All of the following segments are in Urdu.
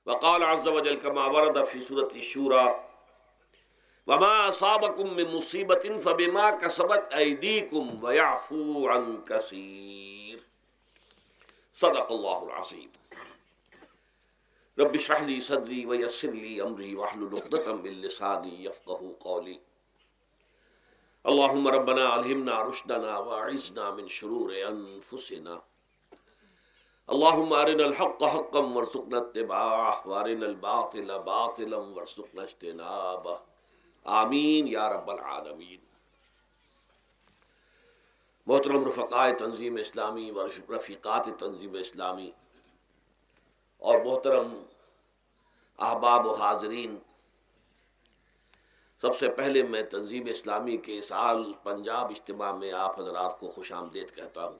وقال عز وجل كما ورد في سورة الشورى وما أصابكم من مصيبة فبما كسبت أيديكم ويعفو عن كثير صدق الله العظيم. رب اشرح لي صدري ويسر لي أمري واحلل عقدة من لساني يفقهوا قولي. اللهم ربنا ألهمنا رشدنا وأعذنا من شرور أنفسنا. اللهم أرنا الحق حقا وارزقنا اتباعه وأرنا الباطل باطلا وارزقنا اجتنابه آمین یا رب العالمین. محترم رفقائے تنظیم اسلامی و رفیقات تنظیم اسلامی اور محترم احباب و حاضرین، سب سے پہلے میں تنظیم اسلامی کے سال پنجاب اجتماع میں آپ حضرات کو خوش آمدید کہتا ہوں.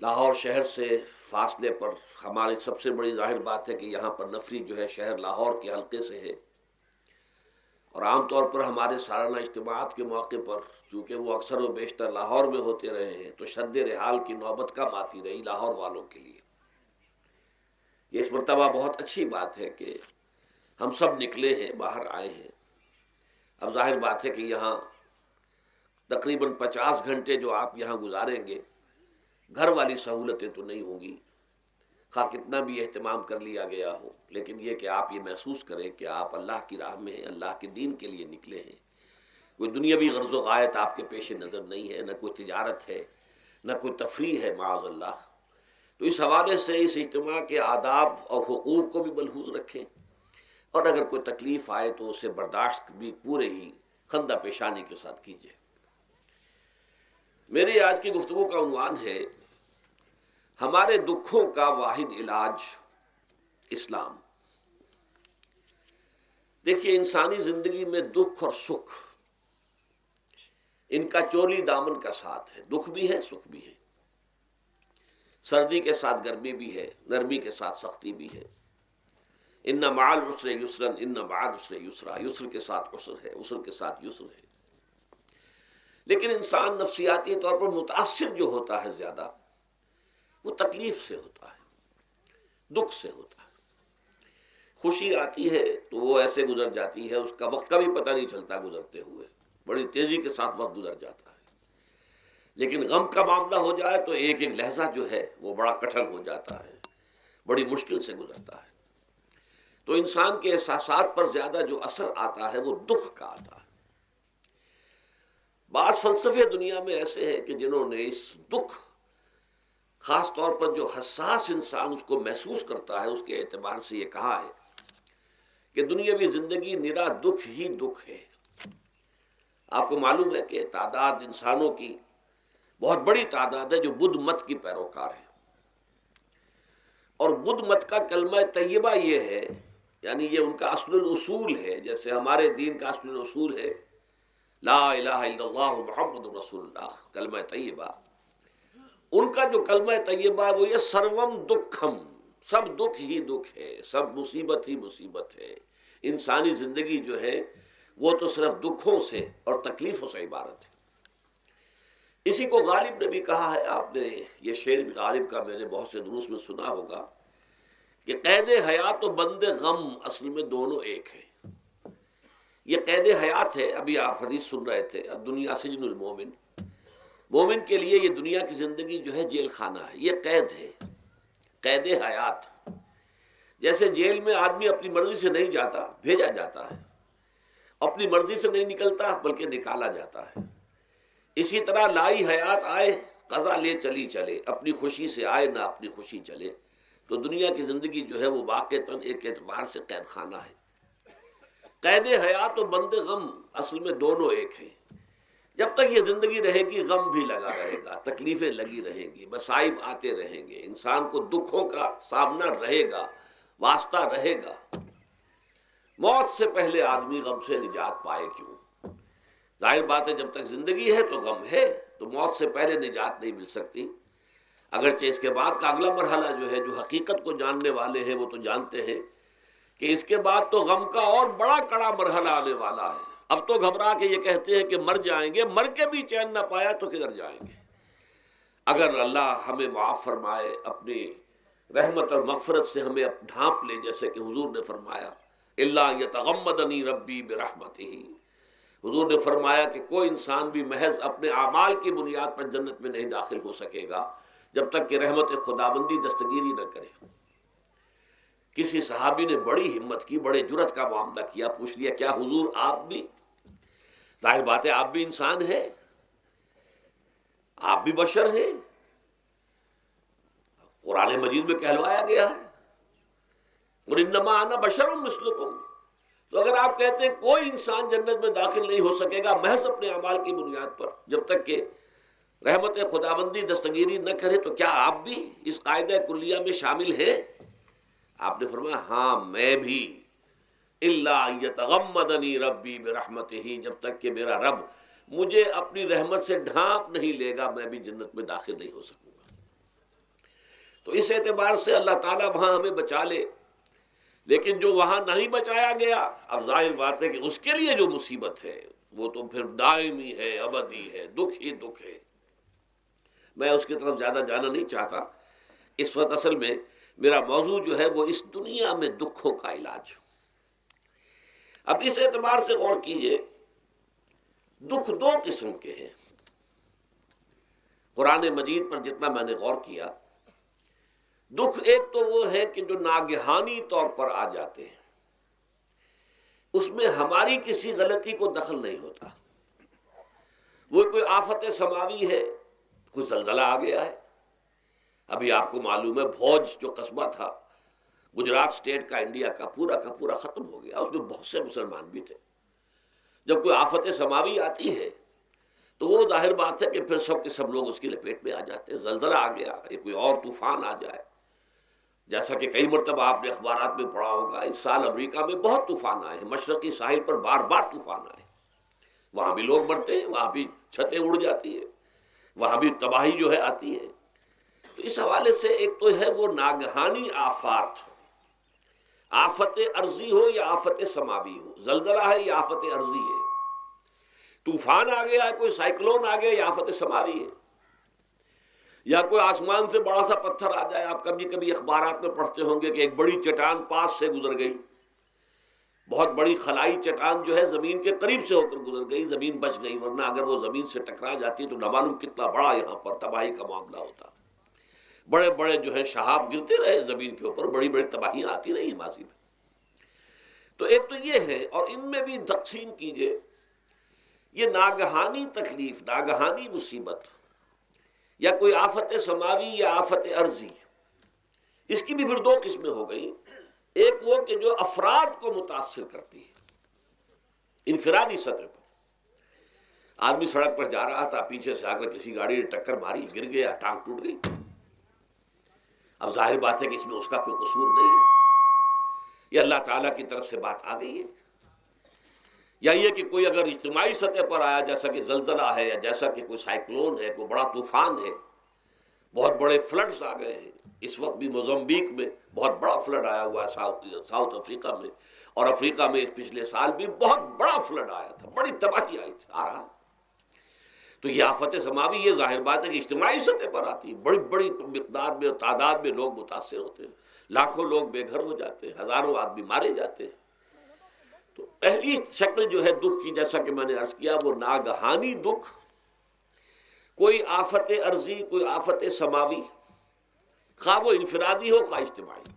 لاہور شہر سے فاصلے پر ہماری سب سے بڑی ظاہر بات ہے کہ یہاں پر نفری جو ہے شہر لاہور کے حلقے سے ہے، اور عام طور پر ہمارے سالانہ اجتماعات کے موقع پر چونکہ وہ اکثر و بیشتر لاہور میں ہوتے رہے ہیں تو شد رحال کی نوبت کم آتی رہی لاہور والوں کے لیے. یہ اس مرتبہ بہت اچھی بات ہے کہ ہم سب نکلے ہیں، باہر آئے ہیں. اب ظاہر بات ہے کہ یہاں تقریباً 50 گھنٹے جو آپ یہاں گزاریں گے، گھر والی سہولتیں تو نہیں ہوں گی، خواہ کتنا بھی اہتمام کر لیا گیا ہو، لیکن یہ کہ آپ یہ محسوس کریں کہ آپ اللہ کی راہ میں ہیں، اللہ کے دین کے لیے نکلے ہیں. کوئی دنیاوی غرض و غایت آپ کے پیش نظر نہیں ہے، نہ کوئی تجارت ہے، نہ کوئی تفریح ہے معاذ اللہ. تو اس حوالے سے اس اجتماع کے آداب اور حقوق کو بھی ملحوظ رکھیں، اور اگر کوئی تکلیف آئے تو اسے برداشت بھی پورے ہی خندہ پیشانی کے ساتھ کیجیے. میری آج کی گفتگو کا عنوان ہے ہمارے دکھوں کا واحد علاج اسلام. دیکھیے، انسانی زندگی میں دکھ اور سکھ ان کا چولی دامن کا ساتھ ہے. دکھ بھی ہے، سکھ بھی ہے، سردی کے ساتھ گرمی بھی ہے، نرمی کے ساتھ سختی بھی ہے. ان مع العسر یسرا ان مع العسر یسرا، یسر کے ساتھ عسر ہے، عسر کے ساتھ یسر ہے. لیکن انسان نفسیاتی طور پر متاثر جو ہوتا ہے زیادہ، وہ تکلیف سے ہوتا ہے، دکھ سے ہوتا ہے. خوشی آتی ہے تو وہ ایسے گزر جاتی ہے، اس کا وقت کا بھی پتہ نہیں چلتا، گزرتے ہوئے بڑی تیزی کے ساتھ وقت گزر جاتا ہے. لیکن غم کا معاملہ ہو جائے تو ایک ایک لحظہ جو ہے وہ بڑا کٹھن ہو جاتا ہے، بڑی مشکل سے گزرتا ہے. تو انسان کے احساسات پر زیادہ جو اثر آتا ہے وہ دکھ کا آتا ہے. بعض فلسفے دنیا میں ایسے ہیں کہ جنہوں نے اس دکھ، خاص طور پر جو حساس انسان اس کو محسوس کرتا ہے، اس کے اعتبار سے یہ کہا ہے کہ دنیاوی زندگی نرا دکھ ہی دکھ ہے. آپ کو معلوم ہے کہ تعداد انسانوں کی بہت بڑی تعداد ہے جو بدھ مت کی پیروکار ہے، اور بدھ مت کا کلمہ طیبہ یہ ہے، یعنی یہ ان کا اصل الاصول ہے. جیسے ہمارے دین کا اصل الاصول ہے لا الہ الا اللہ محمد رسول اللہ، کلمہ طیبہ. ان کا جو کلمہ طیبہ ہے وہ یہ سروم دکھم، سب دکھ ہی دکھ ہے، سب مصیبت ہی مصیبت ہے. انسانی زندگی جو ہے وہ تو صرف دکھوں سے اور تکلیفوں سے عبارت ہے. اسی کو غالب نے بھی کہا ہے، آپ نے یہ شعر بھی غالب کا میں نے بہت سے دروس میں سنا ہوگا کہ قید حیات و بند غم اصل میں دونوں ایک ہیں. یہ قید حیات ہے. ابھی آپ حدیث سن رہے تھے الدنیا سجن المومن، مومن کے لیے یہ دنیا کی زندگی جو ہے جیل خانہ ہے، یہ قید ہے، قید حیات. جیسے جیل میں آدمی اپنی مرضی سے نہیں جاتا، بھیجا جاتا ہے، اپنی مرضی سے نہیں نکلتا بلکہ نکالا جاتا ہے. اسی طرح لائی حیات آئے قضا لے چلی چلے، اپنی خوشی سے آئے نہ اپنی خوشی چلے. تو دنیا کی زندگی جو ہے وہ واقعتاً ایک اعتبار سے قید خانہ ہے. قید حیات و بند غم اصل میں دونوں ایک ہیں. جب تک یہ زندگی رہے گی غم بھی لگا رہے گا، تکلیفیں لگی رہیں گی، مصائب آتے رہیں گے، انسان کو دکھوں کا سامنا رہے گا، واسطہ رہے گا. موت سے پہلے آدمی غم سے نجات پائے کیوں؟ ظاہر بات ہے جب تک زندگی ہے تو غم ہے، تو موت سے پہلے نجات نہیں مل سکتی. اگرچہ اس کے بعد کا اگلا مرحلہ جو ہے، جو حقیقت کو جاننے والے ہیں وہ تو جانتے ہیں کہ اس کے بعد تو غم کا اور بڑا کڑا مرحلہ آنے والا ہے. اب تو گھبرا کے یہ کہتے ہیں کہ مر جائیں گے، مر کے بھی چین نہ پایا تو کدھر جائیں گے. اگر اللہ ہمیں معاف فرمائے، اپنی رحمت اور مغفرت سے ہمیں ڈھانپ لے، جیسے کہ حضور نے فرمایا الا یتغمدنی ربی برحمتہ، حضور نے فرمایا کہ کوئی انسان بھی محض اپنے اعمال کی بنیاد پر جنت میں نہیں داخل ہو سکے گا جب تک کہ رحمت خداوندی دستگیری نہ کرے۔ کسی صحابی نے بڑی ہمت کی، بڑے جرت کا معاملہ کیا، پوچھ لیا کیا حضور آپ بھی؟ ظاہر بات ہے آپ بھی انسان ہیں، آپ بھی بشر ہیں، قرآن مجید میں کہلوایا گیا ہے اور انما انا بشر مثلکم۔ تو اگر آپ کہتے ہیں کوئی انسان جنت میں داخل نہیں ہو سکے گا محض اپنے اعمال کی بنیاد پر جب تک کہ رحمت خداوندی دستگیری نہ کرے، تو کیا آپ بھی اس قاعدہ کلیہ میں شامل ہیں؟ آپ نے فرمایا ہاں میں بھی، الا یتغمدنی ربی برحمتہ، جب تک کہ میرا رب مجھے اپنی رحمت سے ڈھانپ نہیں لے گا میں بھی جنت میں داخل نہیں ہو سکوں گا۔ تو اس اعتبار سے اللہ تعالیٰ وہاں ہمیں بچا لے، لیکن جو وہاں نہیں بچایا گیا، اب ظاہر بات ہے کہ اس کے لیے جو مصیبت ہے وہ تو پھر دائمی ہے، ابدی ہے، دکھ ہی دکھ ہے۔ میں اس کی طرف زیادہ جانا نہیں چاہتا، اس وقت اصل میں میرا موضوع جو ہے وہ اس دنیا میں دکھوں کا علاج۔ اب اس اعتبار سے غور کیجئے، دکھ دو قسم کے ہیں۔ قرآن مجید پر جتنا میں نے غور کیا، دکھ ایک تو وہ ہے کہ جو ناگہانی طور پر آ جاتے ہیں، اس میں ہماری کسی غلطی کو دخل نہیں ہوتا۔ وہ کوئی آفت سماوی ہے، کوئی زلزلہ آ گیا ہے۔ ابھی آپ کو معلوم ہے بھوج جو قصبہ تھا گجرات سٹیٹ کا، انڈیا کا پورا ختم ہو گیا، اس میں بہت سے مسلمان بھی تھے۔ جب کوئی آفت سماوی آتی ہے تو وہ ظاہر بات ہے کہ پھر سب کے سب لوگ اس کی لپیٹ میں آ جاتے ہیں۔ زلزلہ آ گیا یا کوئی اور طوفان آ جائے، جیسا کہ کئی مرتبہ آپ نے اخبارات میں پڑھا ہوگا، اس سال امریکہ میں بہت طوفان آئے ہیں، مشرقی ساحل پر بار بار طوفان آئے، وہاں بھی لوگ مرتے ہیں، وہاں بھی چھتیں اڑ جاتی ہیں، وہاں بھی تباہی جو ہے آتی ہے۔ تو اس حوالے سے ایک تو ہے وہ ناگہانی آفات، آفت ارضی ہو یا آفت سماوی ہو، زلزلہ ہے یا آفت ارضی ہے، طوفان آ گیا ہے، کوئی سائیکلون آ گیا یا آفت سماوی ہے، یا کوئی آسمان سے بڑا سا پتھر آ جائے۔ آپ کبھی کبھی اخبارات میں پڑھتے ہوں گے کہ ایک بڑی چٹان پاس سے گزر گئی، بہت بڑی خلائی چٹان جو ہے زمین کے قریب سے ہو کر گزر گئی، زمین بچ گئی، ورنہ اگر وہ زمین سے ٹکرا جاتی تو نہ معلوم کتنا بڑا یہاں پر تباہی کا معاملہ ہوتا۔ بڑے بڑے جو ہے شہاب گرتے رہے زمین کے اوپر، بڑی بڑی تباہیاں آتی رہی ماضی میں۔ تو ایک تو یہ ہے، اور ان میں بھی تقسیم کیجئے، یہ ناگہانی تکلیف، ناگہانی مصیبت، یا کوئی آفت سماوی یا آفت ارضی، اس کی بھی پھر دو قسمیں ہو گئی۔ ایک وہ کہ جو افراد کو متاثر کرتی ہے انفرادی سطح پر، آدمی سڑک پر جا رہا تھا، پیچھے سے آ کر کسی گاڑی نے ٹکر ماری، گر گیا، ٹانگ ٹوٹ گئی۔ اب ظاہر بات ہے کہ اس میں اس کا کوئی قصور نہیں ہے، یہ اللہ تعالیٰ کی طرف سے بات آ گئی ہے۔ یا یہ کہ کوئی اگر اجتماعی سطح پر آیا، جیسا کہ زلزلہ ہے، یا جیسا کہ کوئی سائیکلون ہے، کوئی بڑا طوفان ہے، بہت بڑے فلڈز آ گئے ہیں۔ اس وقت بھی موزمبیق میں بہت بڑا فلڈ آیا ہوا ہے، ساؤتھ افریقہ میں، اور افریقہ میں اس پچھلے سال بھی بہت بڑا فلڈ آیا تھا، بڑی تباہی آئی تھی، آ رہا۔ تو یہ آفت سماوی، یہ ظاہر بات ہے کہ اجتماعی سطح پر آتی ہے، بڑی بڑی مقدار میں، تعداد میں لوگ متاثر ہوتے ہیں، لاکھوں لوگ بے گھر ہو جاتے ہیں، ہزاروں آدمی مارے جاتے ہیں۔ تو پہلی شکل جو ہے دکھ کی، جیسا کہ میں نے عرض کیا، وہ ناگہانی دکھ، کوئی آفت ارضی، کوئی آفت سماوی، خواہ وہ انفرادی ہو خواہ اجتماعی۔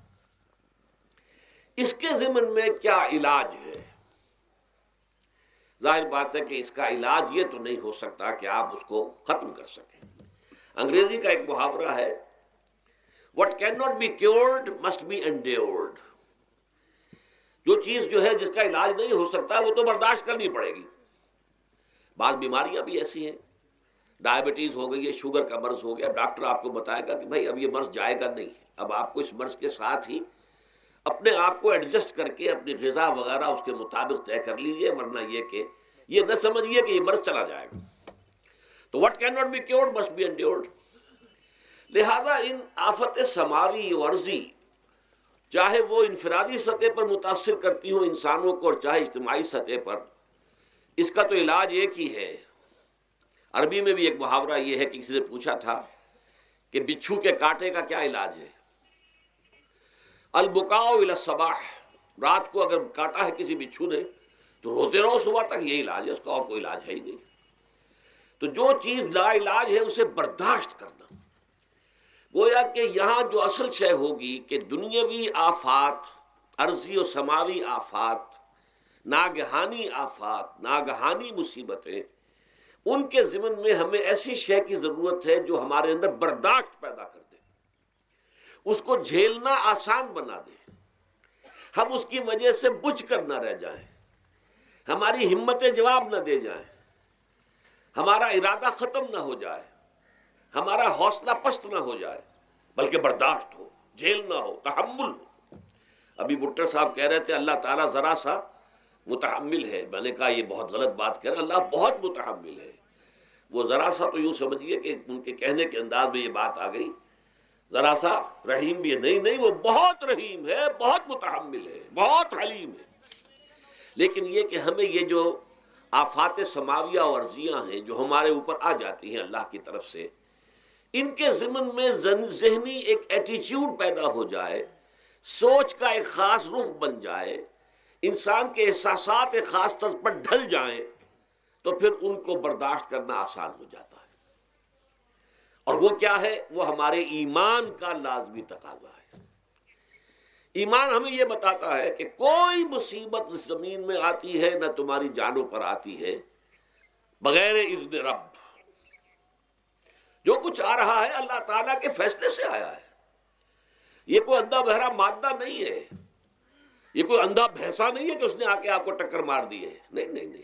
اس کے ضمن میں کیا علاج ہے؟ ظاہر بات ہے کہ اس کا علاج یہ تو نہیں ہو سکتا کہ آپ اس کو ختم کر سکیں۔ انگریزی کا ایک محاورہ ہے، what cannot be cured must be endured۔ جو چیز جو ہے جس کا علاج نہیں ہو سکتا وہ تو برداشت کرنی پڑے گی۔ بعض بیماریاں بھی ایسی ہیں، ڈائبٹیز ہو گئی ہے، شوگر کا مرض ہو گیا، ڈاکٹر آپ کو بتائے گا کہ بھائی اب یہ مرض جائے گا نہیں، اب آپ کو اس مرض کے ساتھ ہی اپنے آپ کو ایڈجسٹ کر کے اپنی غذا وغیرہ اس کے مطابق طے کر لیجئے، ورنہ یہ کہ یہ نہ سمجھیے کہ یہ مرض چلا جائے گا۔ تو what cannot be cured must be endured۔ لہذا ان آفت سماوی و ارضی، چاہے وہ انفرادی سطح پر متاثر کرتی ہوں انسانوں کو، اور چاہے اجتماعی سطح پر، اس کا تو علاج ایک ہی ہے۔ عربی میں بھی ایک محاورہ یہ ہے کہ کسی نے پوچھا تھا کہ بچھو کے کانٹے کا کیا علاج ہے؟ البکاء الی الصباح، رات کو اگر کاٹا ہے کسی بچھو نے تو روتے رہو صبح تک، یہ علاج ہے، اس کا اور کوئی علاج ہے ہی نہیں۔ تو جو چیز لا علاج ہے اسے برداشت کرنا۔ گویا کہ یہاں جو اصل شے ہوگی کہ دنیاوی آفات، عرضی و سماوی آفات، ناگہانی آفات، ناگہانی مصیبتیں، ان کے ضمن میں ہمیں ایسی شے کی ضرورت ہے جو ہمارے اندر برداشت پیدا کر دے، اس کو جھیلنا آسان بنا دے، ہم اس کی وجہ سے بجھ کر نہ رہ جائیں، ہماری ہمتیں جواب نہ دے جائیں، ہمارا ارادہ ختم نہ ہو جائے، ہمارا حوصلہ پست نہ ہو جائے، بلکہ برداشت ہو، جھیلنا ہو، تحمل ہو۔ ابھی بٹر صاحب کہہ رہے تھے اللہ تعالیٰ ذرا سا متحمل ہے، میں نے کہا یہ بہت غلط بات کہہ رہے ہیں، اللہ بہت متحمل ہے۔ وہ ذرا سا تو یوں سمجھیے کہ ان کے کہنے کے انداز میں یہ بات آ گئی، ذرا سا رحیم بھی ہے، نہیں وہ بہت رحیم ہے، بہت متحمل ہے، بہت حلیم ہے۔ لیکن یہ کہ ہمیں یہ جو آفات سماویہ اور عرضیہ ہیں جو ہمارے اوپر آ جاتی ہیں اللہ کی طرف سے، ان کے ضمن میں ذہنی ایک ایٹیچیوڈ پیدا ہو جائے، سوچ کا ایک خاص رخ بن جائے، انسان کے احساسات ایک خاص طرز پر ڈھل جائیں، تو پھر ان کو برداشت کرنا آسان ہو جاتا ہے۔ اور وہ کیا ہے؟ وہ ہمارے ایمان کا لازمی تقاضا ہے۔ ایمان ہمیں یہ بتاتا ہے کہ کوئی مصیبت اس زمین میں آتی ہے نہ تمہاری جانوں پر آتی ہے بغیر اذن رب۔ جو کچھ آ رہا ہے اللہ تعالیٰ کے فیصلے سے آیا ہے، یہ کوئی اندھا بہرا مادہ نہیں ہے، یہ کوئی اندھا بھینسا نہیں ہے کہ اس نے آ کے آپ کو ٹکر مار دی ہے، نہیں،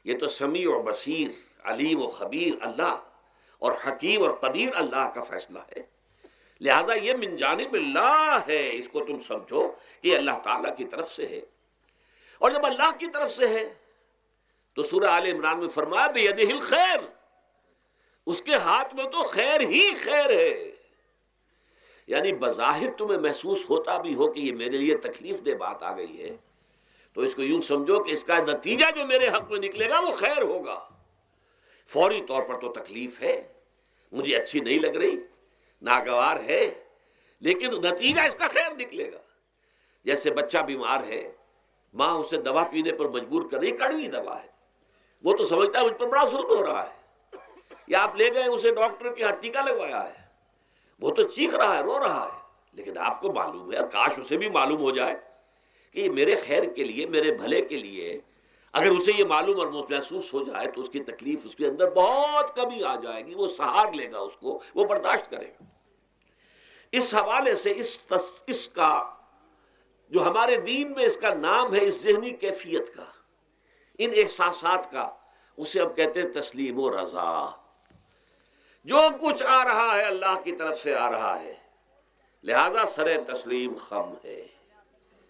یہ تو سمیع و بصیر، علیم و خبیر اللہ اور حکیم اور قدیر اللہ کا فیصلہ ہے۔ لہذا یہ من جانب اللہ ہے، اس کو تم سمجھو کہ اللہ تعالیٰ کی طرف سے ہے۔ اور جب اللہ کی طرف سے ہے تو سورہ آل عمران میں فرمایا بیدہ الخیر، اس کے ہاتھ میں تو خیر ہی خیر ہے۔ یعنی بظاہر تمہیں محسوس ہوتا بھی ہو کہ یہ میرے لیے تکلیف دہ بات آ گئی ہے، تو اس کو یوں سمجھو کہ اس کا نتیجہ جو میرے حق میں نکلے گا وہ خیر ہوگا۔ فوری طور پر تو تکلیف ہے، مجھے اچھی نہیں لگ رہی، ناگوار ہے، لیکن نتیجہ اس کا خیر نکلے گا۔ جیسے بچہ بیمار ہے، ماں اسے دوا پینے پر مجبور کر رہی، کڑوی دوا ہے، وہ تو سمجھتا ہے مجھ پر بڑا ظلم ہو رہا ہے، یا آپ لے گئے اسے ڈاکٹر کے ہاں ٹیکہ لگوایا ہے، وہ تو چیخ رہا ہے، رو رہا ہے، لیکن آپ کو معلوم ہے، کاش اسے بھی معلوم ہو جائے کہ یہ میرے خیر کے لیے، میرے بھلے کے لیے، اگر اسے یہ معلوم اور محسوس ہو جائے تو اس کی تکلیف اس کے اندر بہت کمی آ جائے گی، وہ سہار لے گا، اس کو وہ برداشت کرے گا۔ اس حوالے سے اس کا جو ہمارے دین میں اس کا نام ہے، اس ذہنی کیفیت کا، ان احساسات کا، اسے اب کہتے ہیں تسلیم و رضا۔ جو کچھ آ رہا ہے اللہ کی طرف سے آ رہا ہے، لہذا سر تسلیم خم ہے،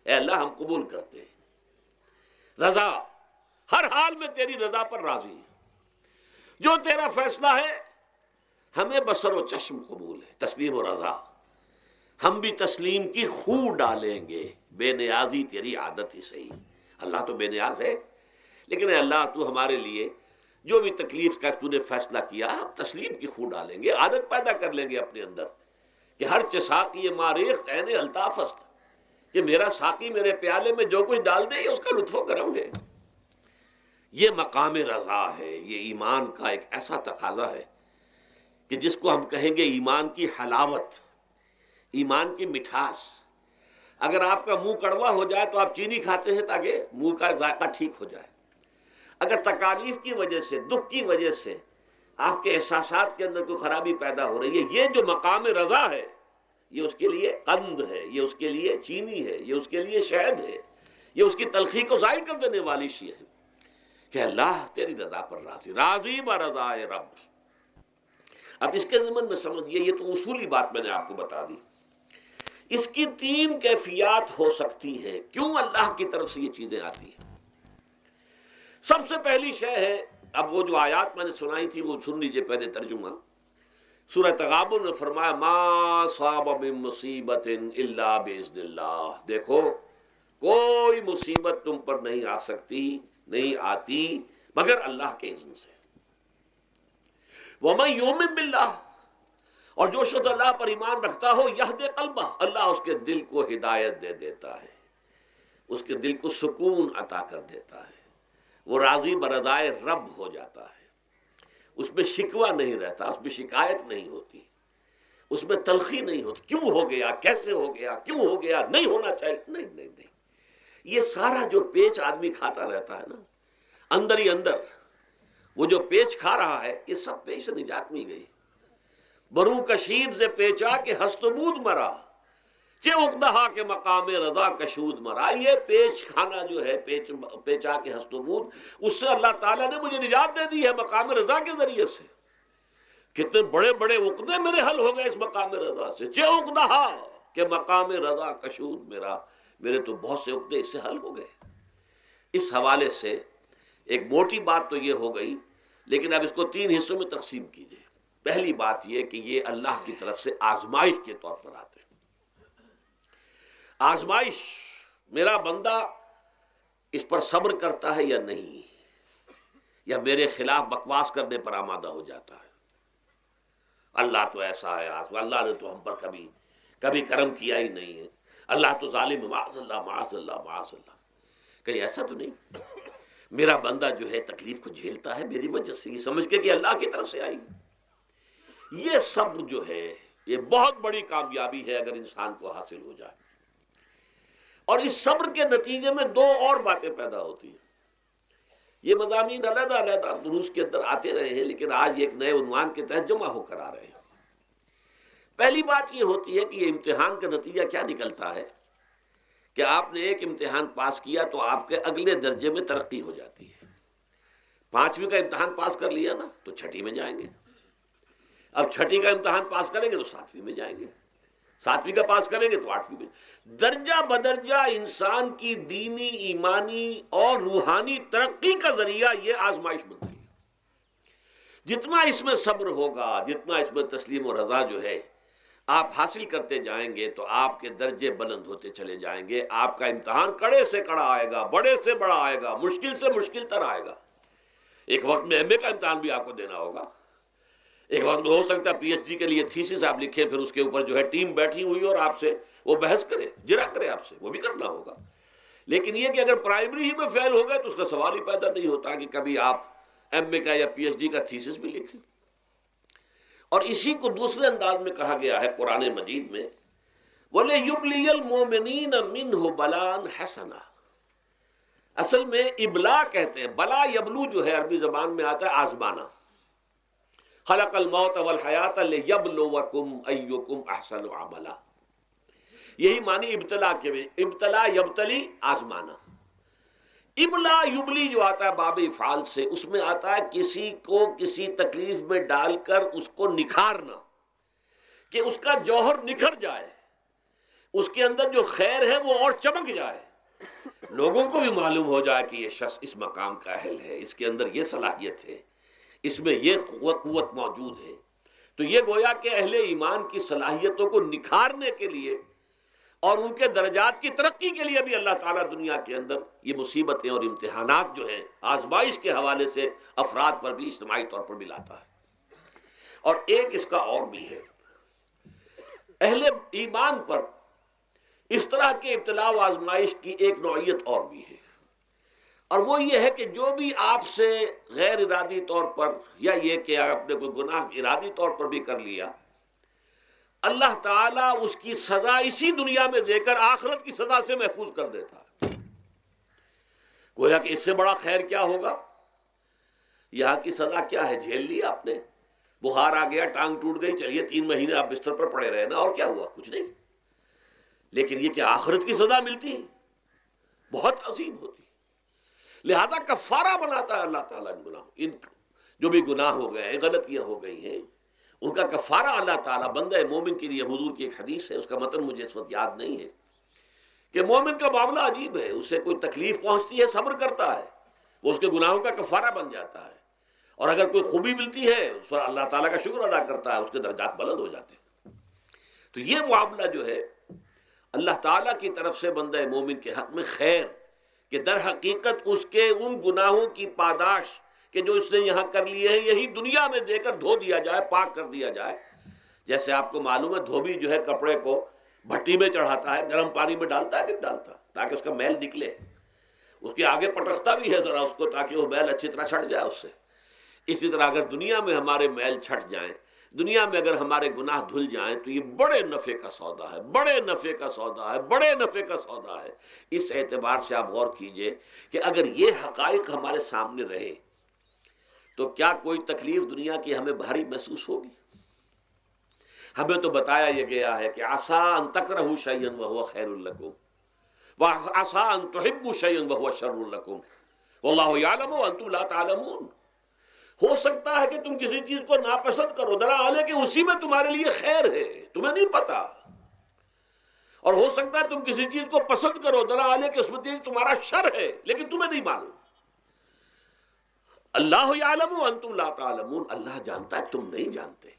اے اللہ ہم قبول کرتے ہیں، رضا، ہر حال میں تیری رضا پر راضی ہیں، جو تیرا فیصلہ ہے ہمیں بصر و چشم قبول ہے، تسلیم و رضا۔ ہم بھی تسلیم کی خو ڈالیں گے، بے نیازی تیری عادت ہی صحیح۔ اللہ تو بے نیاز ہے، لیکن اے اللہ تو ہمارے لیے جو بھی تکلیف کا تو نے فیصلہ کیا، ہم تسلیم کی خو ڈالیں گے، عادت پیدا کر لیں گے اپنے اندر کہ ہر ساقی ماریخت عین الطاف است، کہ میرا ساقی میرے پیالے میں جو کچھ ڈال دے یہ اس کا لطف و کرم ہے۔ یہ مقام رضا ہے، یہ ایمان کا ایک ایسا تقاضا ہے کہ جس کو ہم کہیں گے ایمان کی حلاوت، ایمان کی مٹھاس۔ اگر آپ کا منہ کڑوا ہو جائے تو آپ چینی کھاتے ہیں تاکہ منہ کا ذائقہ ٹھیک ہو جائے۔ اگر تکالیف کی وجہ سے، دکھ کی وجہ سے آپ کے احساسات کے اندر کوئی خرابی پیدا ہو رہی ہے، یہ جو مقام رضا ہے یہ اس کے لیے قند ہے، یہ اس کے لیے چینی ہے، یہ اس کے لیے شہد ہے، یہ اس کی تلخی کو ظاہر کر دینے والی شے ہے کہ اللہ تیری رضا پر راضی، راضی برضائے رب۔ اب اس کے ضمن میں سمجھئے، یہ تو اصولی بات میں نے آپ کو بتا دی، اس کی 3 کیفیات ہو سکتی ہیں کیوں اللہ کی طرف سے یہ چیزیں آتی ہیں۔ سب سے پہلی شے ہے، اب وہ جو آیات میں نے سنائی تھی وہ سن لیجئے پہلے ترجمہ۔ سورہ تغابن میں فرمایا ما صاب من مصیبت الا باذن اللہ، دیکھو کوئی مصیبت تم پر نہیں آ سکتی، نہیں آتی مگر اللہ کے اذن سے۔ ومن یؤمن باللہ، اور جو شخص اللہ پر ایمان رکھتا ہو یہدی قلبہ، اللہ اس کے دل کو ہدایت دے دیتا ہے، اس کے دل کو سکون عطا کر دیتا ہے، وہ راضی برضائے رب ہو جاتا ہے، اس میں شکوہ نہیں رہتا، اس میں شکایت نہیں ہوتی، اس میں تلخی نہیں ہوتی، کیوں ہو گیا، کیسے ہو گیا، کیوں ہو گیا، نہیں ہونا چاہیے، نہیں نہیں نہیں۔ یہ سارا جو پیچ آدمی کھاتا رہتا ہے نا اندر ہی اندر، وہ جو پیچ کھا رہا ہے، یہ سب پیچ سے نجات مل گئی۔ برو کشید سے پیچا کے ہستبود مرا، چے اقدہا کے مقام رضا کشود مرا۔ یہ پیچ کھانا جو ہے، پیچا کے ہستبود، اس سے اللہ تعالیٰ نے مجھے نجات دے دی ہے مقام رضا کے ذریعے سے۔ کتنے بڑے بڑے عقدے میرے حل ہو گئے اس مقام رضا سے، چے اقدہا کے مقام رضا کشود میرا، میرے تو بہت سے عقدے اس سے حل ہو گئے۔ اس حوالے سے ایک موٹی بات تو یہ ہو گئی، لیکن اب اس کو 3 حصوں میں تقسیم کیجئے۔ پہلی بات یہ کہ یہ اللہ کی طرف سے آزمائش کے طور پر آتے ہیں۔ آزمائش، میرا بندہ اس پر صبر کرتا ہے یا نہیں، یا میرے خلاف بکواس کرنے پر آمادہ ہو جاتا ہے۔ اللہ تو ایسا ہے، اللہ نے تو ہم پر کبھی کرم کیا ہی نہیں ہے، اللہ تو ظالم ہے، معاذ اللہ معاذ اللہ معاذ اللہ۔ کہیں ایسا تو نہیں، میرا بندہ جو ہے تکلیف کو جھیلتا ہے میری وجہ سے، یہ سمجھ کے کہ اللہ کی طرف سے آئی۔ یہ صبر جو ہے یہ بہت بڑی کامیابی ہے اگر انسان کو حاصل ہو جائے۔ اور اس صبر کے نتیجے میں 2 اور باتیں پیدا ہوتی ہیں۔ یہ مضامین علیحدہ علیحدہ دروس کے اندر آتے رہے ہیں، لیکن آج ایک نئے عنوان کے تحت جمع ہو کر آ رہے ہیں۔ پہلی بات یہ ہوتی ہے کہ یہ امتحان کا نتیجہ کیا نکلتا ہے کہ آپ نے ایک امتحان پاس کیا تو آپ کے اگلے درجے میں ترقی ہو جاتی ہے۔ 5ویں کا امتحان پاس کر لیا نا تو 6ٹھی میں جائیں گے، اب 6ٹھی کا امتحان پاس کریں گے تو 7ویں میں جائیں گے، 7ویں کا پاس کریں گے تو 8ویں میں۔ درجہ بدرجہ انسان کی دینی، ایمانی اور روحانی ترقی کا ذریعہ یہ آزمائش بنتی ہے۔ جتنا اس میں صبر ہوگا، جتنا اس میں تسلیم و رضا جو ہے آپ حاصل کرتے جائیں گے تو آپ کے درجے بلند ہوتے چلے جائیں گے۔ آپ کا امتحان کڑے سے کڑا آئے گا، بڑے سے بڑا آئے گا، مشکل سے مشکل تر آئے گا۔ ایک وقت میں MA کا امتحان بھی آپ کو دینا ہوگا، ایک وقت میں ہو سکتا ہے PhD کے لیے تھیسس آپ لکھیں، پھر اس کے اوپر جو ہے ٹیم بیٹھی ہوئی اور آپ سے وہ بحث کرے، جرا کرے آپ سے، وہ بھی کرنا ہوگا۔ لیکن یہ کہ اگر پرائمری ہی میں فیل ہو گئے تو اس کا سوال ہی پیدا نہیں ہوتا کہ کبھی آپ MA کا یا PhD کا تھیسس بھی لکھیں۔ اور اسی کو دوسرے انداز میں کہا گیا ہے قرآن مجید میں، وَلِيُبْلِيَ الْمُؤْمِنِينَ مِنْهُ بَلَاءً حَسَنًا۔ اصل میں ابلا کہتے ہیں، بلا یبلو جو ہے عربی زبان میں آتا ہے آزمانا۔ خلق الموت والحیات لیبلوکم ایکم احسن عملا، یہی معنی ابتلا کے، ابتلا یبتلی آزمانا۔ ابلا یبلی جو آتا ہے باب افعال سے، اس میں آتا ہے کسی کو کسی تکلیف میں ڈال کر اس کو نکھارنا، کہ اس کا جوہر نکھر جائے، اس کے اندر جو خیر ہے وہ اور چمک جائے، لوگوں کو بھی معلوم ہو جائے کہ یہ شخص اس مقام کا اہل ہے، اس کے اندر یہ صلاحیت ہے، اس میں یہ قوت موجود ہے۔ تو یہ گویا کہ اہل ایمان کی صلاحیتوں کو نکھارنے کے لیے اور ان کے درجات کی ترقی کے لیے بھی اللہ تعالیٰ دنیا کے اندر یہ مصیبتیں اور امتحانات جو ہیں آزمائش کے حوالے سے افراد پر بھی اجتماعی طور پر بھی لاتا ہے۔ اور ایک اس کا اور بھی ہے، اہل ایمان پر اس طرح کے ابتلاء و آزمائش کی ایک نوعیت اور بھی ہے، اور وہ یہ ہے کہ جو بھی آپ سے غیر ارادی طور پر، یا یہ کہ آپ نے کوئی گناہ ارادی طور پر بھی کر لیا، اللہ تعالیٰ اس کی سزا اسی دنیا میں دے کر آخرت کی سزا سے محفوظ کر دیتا ہے۔ گویا کہ اس سے بڑا خیر کیا ہوگا؟ یہاں کی سزا کیا ہے؟ جھیل لی آپ نے، بخار آ گیا، ٹانگ ٹوٹ گئی، چلیے 3 مہینے آپ بستر پر پڑے رہے نا، اور کیا ہوا؟ کچھ نہیں۔ لیکن یہ کہ آخرت کی سزا ملتی بہت عظیم ہوتی، لہذا کفارہ بناتا ہے اللہ تعالیٰ ان گناہوں، ان جو بھی گناہ ہو گئے ہیں، غلطیاں ہو گئی ہیں، ان کا کفارہ اللہ تعالیٰ بندہ مومن کے لیے، حضور کی ایک حدیث ہے، اس کا متن مجھے اس وقت یاد نہیں ہے، کہ مومن کا معاملہ عجیب ہے، اسے کوئی تکلیف پہنچتی ہے صبر کرتا ہے، وہ اس کے گناہوں کا کفارہ بن جاتا ہے، اور اگر کوئی خوبی ملتی ہے اس پر اللہ تعالیٰ کا شکر ادا کرتا ہے، اس کے درجات بلند ہو جاتے ہیں۔ تو یہ معاملہ جو ہے اللہ تعالیٰ کی طرف سے بندہ مومن کے حق میں خیر، کہ در حقیقت اس کے ان گناہوں کی پاداش کہ جو اس نے یہاں کر لیے ہیں، یہی دنیا میں دے کر دھو دیا جائے، پاک کر دیا جائے، جیسے آپ کو معلوم ہے دھوبی جو ہے کپڑے کو بھٹی میں چڑھاتا ہے، گرم پانی میں ڈالتا ہے کہ ڈالتا، تاکہ اس کا میل نکلے، اس کے آگے پٹکتا بھی ہے ذرا اس کو تاکہ وہ میل اچھی طرح چھٹ جائے اس سے۔ اسی طرح اگر دنیا میں ہمارے میل چھٹ جائیں، دنیا میں اگر ہمارے گناہ دھل جائیں تو یہ بڑے نفع کا سودا ہے، بڑے نفع کا سودا ہے، بڑے نفع کا سودا ہے۔ اس اعتبار سے آپ غور کیجئے کہ اگر یہ حقائق ہمارے سامنے رہے تو کیا کوئی تکلیف دنیا کی ہمیں بھاری محسوس ہوگی؟ ہمیں تو بتایا یہ گیا ہے کہ عسیٰ ان تکرہوا شیئا وہو خیر لکم وعسیٰ ان تحبوا شیئا وہو شر لکم واللہ یعلم وانتم لا تعلمون۔ ہو سکتا ہے کہ تم کسی چیز کو ناپسند کرو، درا حال ہے کہ اسی میں تمہارے لیے خیر ہے، تمہیں نہیں پتا، اور ہو سکتا ہے تم کسی چیز کو پسند کرو، درا حال ہے کہ اس میں تمہارا شر ہے لیکن تمہیں نہیں معلوم۔ اللہ یعلم وانتم لا تعلمون، اللہ جانتا ہے تم نہیں جانتے۔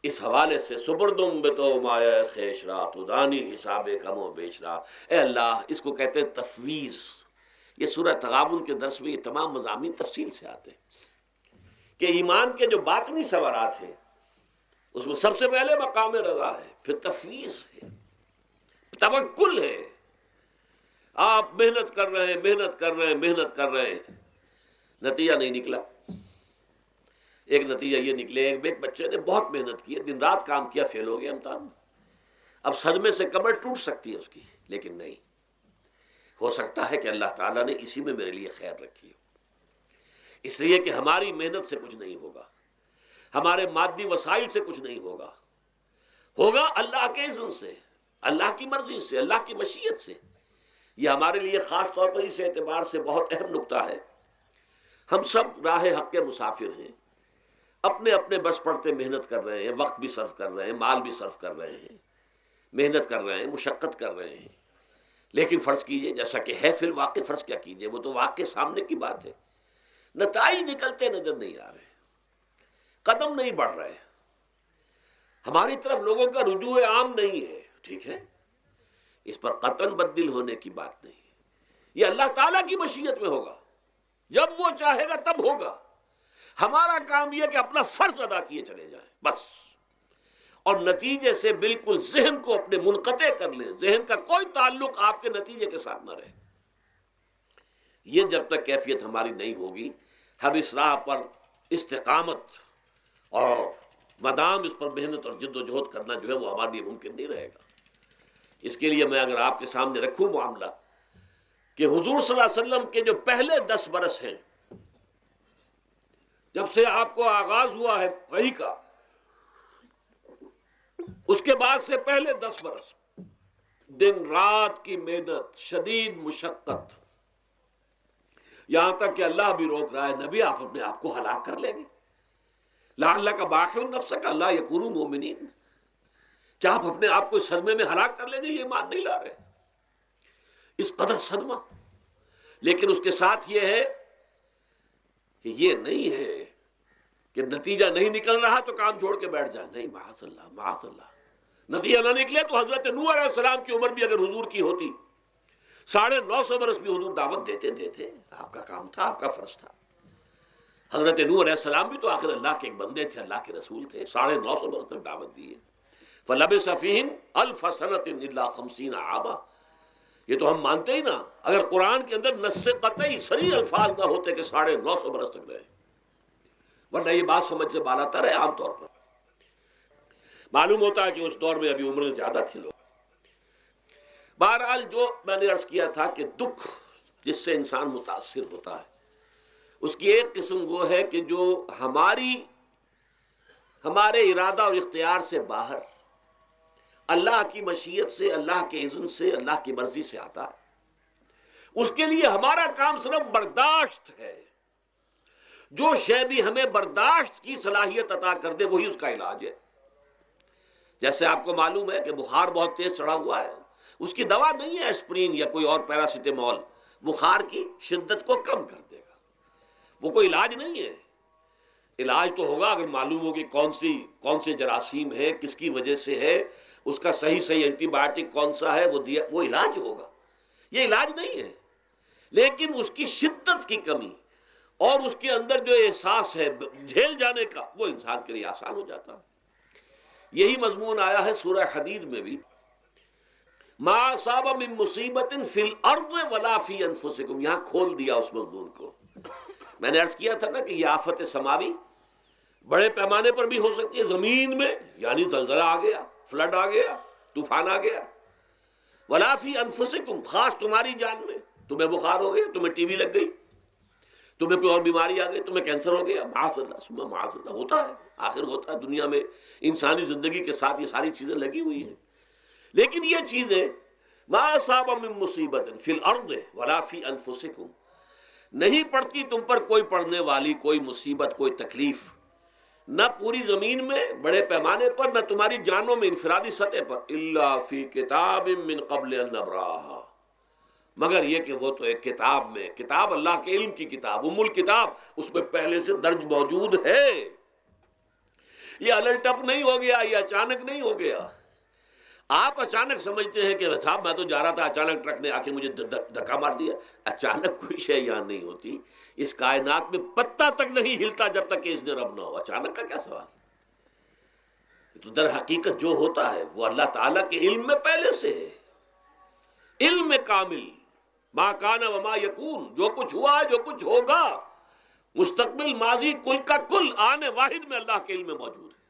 اس حوالے سے سبردم بتو مایا خیش را تو دانی حساب کم و بیش را، اے اللہ، اس کو کہتے ہیں تفویض۔ یہ سورہ تغابن کے درس میں یہ تمام مضامین تفصیل سے آتے ہیں کہ ایمان کے جو باطنی ثمرات ہیں اس میں سب سے پہلے مقام رضا ہے، پھر تفویض ہے، توکل ہے۔ آپ محنت کر رہے ہیں، محنت کر رہے ہیں، محنت کر رہے ہیں، نتیجہ نہیں نکلا۔ ایک نتیجہ یہ نکلے، ایک بچے نے بہت محنت کی، دن رات کام کیا، فیل ہو گیا امتحان میں۔ اب صدمے سے کمر ٹوٹ سکتی ہے اس کی، لیکن نہیں، ہو سکتا ہے کہ اللہ تعالیٰ نے اسی میں میرے لیے خیر رکھی ہو۔ اس لیے کہ ہماری محنت سے کچھ نہیں ہوگا، ہمارے مادی وسائل سے کچھ نہیں ہوگا، ہوگا اللہ کے اذن سے، اللہ کی مرضی سے، اللہ کی مشیت سے۔ یہ ہمارے لیے خاص طور پر اس اعتبار سے بہت اہم نکتہ ہے، ہم سب راہ حق کے مسافر ہیں، اپنے اپنے بس پڑتے محنت کر رہے ہیں، وقت بھی صرف کر رہے ہیں، مال بھی صرف کر رہے ہیں، محنت کر رہے ہیں، مشقت کر رہے ہیں، لیکن فرض کیجئے جیسا کہ ہے فی الواقع، فرض کیا کیجئے، وہ تو واقع سامنے کی بات ہے، نتائج نکلتے نظر نہیں آ رہے، قدم نہیں بڑھ رہے، ہماری طرف لوگوں کا رجوع عام نہیں ہے، ٹھیک ہے، اس پر قطعاً بدل ہونے کی بات نہیں ہے، یہ اللہ تعالیٰ کی مشیت میں ہوگا، جب وہ چاہے گا تب ہوگا۔ ہمارا کام یہ کہ اپنا فرض ادا کیے چلے جائیں بس، اور نتیجے سے بالکل ذہن کو اپنے منقطع کر لیں، ذہن کا کوئی تعلق آپ کے نتیجے کے ساتھ نہ رہے۔ یہ جب تک کیفیت ہماری نہیں ہوگی، ہم اس راہ پر استقامت اور مدام اس پر محنت اور جد و جہد کرنا جو ہے وہ ہمارے لیے ممکن نہیں رہے گا۔ اس کے لیے میں اگر آپ کے سامنے رکھوں معاملہ کہ حضور صلی اللہ علیہ وسلم کے جو پہلے 10 برس ہیں، جب سے آپ کو آغاز ہوا ہے وحی کا، اس کے بعد سے پہلے 10 برس دن رات کی محنت، شدید مشقت، یہاں تک کہ اللہ بھی روک رہا ہے، نبی آپ اپنے آپ کو ہلاک کر لیں گے، لعلک باخع نفسک الا یکونوا مؤمنین، کیا آپ اپنے آپ کو اس صدمے میں ہلاک کر لیں گے؟ یہ ایمان نہیں لا رہے، اس قدر صدمہ۔ لیکن اس کے ساتھ یہ ہے کہ یہ نہیں ہے کہ نتیجہ نہیں نکل رہا تو کام چھوڑ کے بیٹھ جائیں، نہیں، معاذ اللہ، معاذ اللہ۔ نتیجہ نہ نکلے تو حضرت نوح علیہ السلام کی عمر بھی اگر حضور کی ہوتی، 950 برس بھی حضور دعوت دیتے، آپ کا کام تھا، آپ کا فرض تھا۔ حضرت نوح علیہ السلام بھی تو آخر اللہ کے ایک بندے تھے، اللہ کے رسول تھے، 950 برس تک دعوت دی ہے۔ فَلَبِثَ فِيهِمْ أَلْفَ سَنَةٍ إِلَّا 50 عاما، یہ تو ہم مانتے ہی نا، اگر قرآن کے اندر نص قطعی صریح الفاظ نہ ہوتے کہ 950 برس تک رہے، ورنہ یہ بات سمجھ سے بالا تر ہے۔ عام طور پر معلوم ہوتا ہے کہ اس دور میں ابھی عمریں زیادہ تھی لوگ۔ بہرحال جو میں نے عرض کیا تھا کہ دکھ جس سے انسان متاثر ہوتا ہے، اس کی ایک قسم وہ ہے کہ جو ہمارے ارادہ اور اختیار سے باہر، اللہ کی مشیت سے، اللہ کے اذن سے، اللہ کی مرضی سے آتا ہے۔ اس کے لیے ہمارا کام صرف برداشت ہے۔ جو شے بھی ہمیں برداشت کی صلاحیت عطا کر دے وہی اس کا علاج ہے۔ جیسے آپ کو معلوم ہے کہ بخار بہت تیز چڑھا ہوا ہے، اس کی دوا نہیں ہے اسپرین یا کوئی اور پیراسیٹامول، بخار کی شدت کو کم کر دے گا، وہ کوئی علاج نہیں ہے۔ علاج تو ہوگا اگر معلوم ہو کہ کون سے جراثیم ہے، کس کی وجہ سے ہے، اس کا صحیح اینٹی بائیوٹک کون سا ہے، وہ علاج ہوگا۔ یہ علاج نہیں ہے، لیکن اس کی شدت کی کمی اور اس کے اندر جو احساس ہے جھیل جانے کا، وہ انسان کے لیے آسان ہو جاتا ہے۔ یہی مضمون آیا ہے سورہ حدید میں بھی، ما اصاب من مصیبت فی الارض ولا فی انفسکم، یہاں کھول دیا اس مضمون کو۔ میں نے عرض کیا تھا نا کہ یہ آفت سماوی بڑے پیمانے پر بھی ہو سکتی ہے، زمین میں یعنی زلزلہ آ گیا، فلڈ آ گیا، طوفان آ گیا، ولا فی انفسکم، خاص تمہاری جان میں، تمہیں بخار ہو گیا، تمہیں ٹی بی لگ گئی، تمہیں کوئی اور بیماری آ گئی، تمہیں کینسر ہو گیا، معاذ اللہ ثم معاذ اللہ، ہوتا ہے، آخر ہوتا ہے، دنیا میں انسانی زندگی کے ساتھ یہ ساری چیزیں لگی ہوئی ہیں۔ لیکن یہ چیزیں ما اصاب من مصیبت فی الارض ولا فی انفسکم، نہیں پڑتی تم پر کوئی پڑنے والی کوئی مصیبت، کوئی تکلیف، نہ پوری زمین میں بڑے پیمانے پر، نہ تمہاری جانوں میں انفرادی سطح پر، الا فی کتاب من قبل ان نبراہا، مگر یہ کہ وہ تو ایک کتاب میں، کتاب اللہ کے علم کی کتاب، ام الکتاب، اس میں پہلے سے درج موجود ہے۔ یہ الٹ ٹپ نہیں ہو گیا، یہ اچانک نہیں ہو گیا۔ آپ اچانک سمجھتے ہیں کہ صاحب میں تو جا رہا تھا، اچانک ٹرک نے آ کے مجھے دھکا مار دیا۔ اچانک کوئی شے یہاں نہیں ہوتی، اس کائنات میں پتہ تک نہیں ہلتا جب تک کہ اذن رب نہ ہو۔ اچانک کا کیا سوال؟ تو در حقیقت جو ہوتا ہے وہ اللہ تعالیٰ کے علم میں پہلے سے ہے، علم کامل، ما کان وما یکون، جو کچھ ہوا ہے، جو کچھ ہوگا، مستقبل، ماضی، کل کا کل آنے واحد میں اللہ کے علم میں موجود ہے۔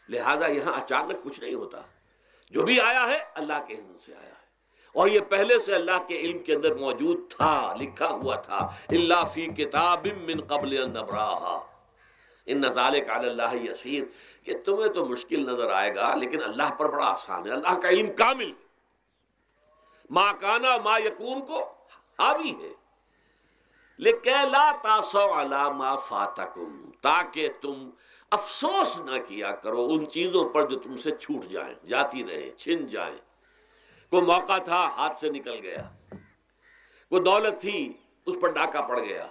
لہذا یہاں اچانک کچھ نہیں ہوتا، جو بھی آیا ہے اللہ کے اذن سے آیا ہے، اور یہ پہلے سے اللہ کے علم کے اندر موجود تھا، لکھا ہوا تھا، الا فی کتاب من قبل ان نبراہا ان ذلک علی اللہ یسیر۔ یہ تمہیں تو مشکل نظر آئے گا لیکن اللہ پر بڑا آسان ہے، اللہ کا علم کامل ہے، ما کانا ما یکون کو حاوی ہے، لکہ لا تاسوا علی ما فاتکم، تاکہ تم افسوس نہ کیا کرو ان چیزوں پر جو تم سے چھوٹ جائیں، جاتی رہیں، چھن جائیں۔ کوئی موقع تھا ہاتھ سے نکل گیا، کوئی دولت تھی اس پر ڈاکہ پڑ گیا،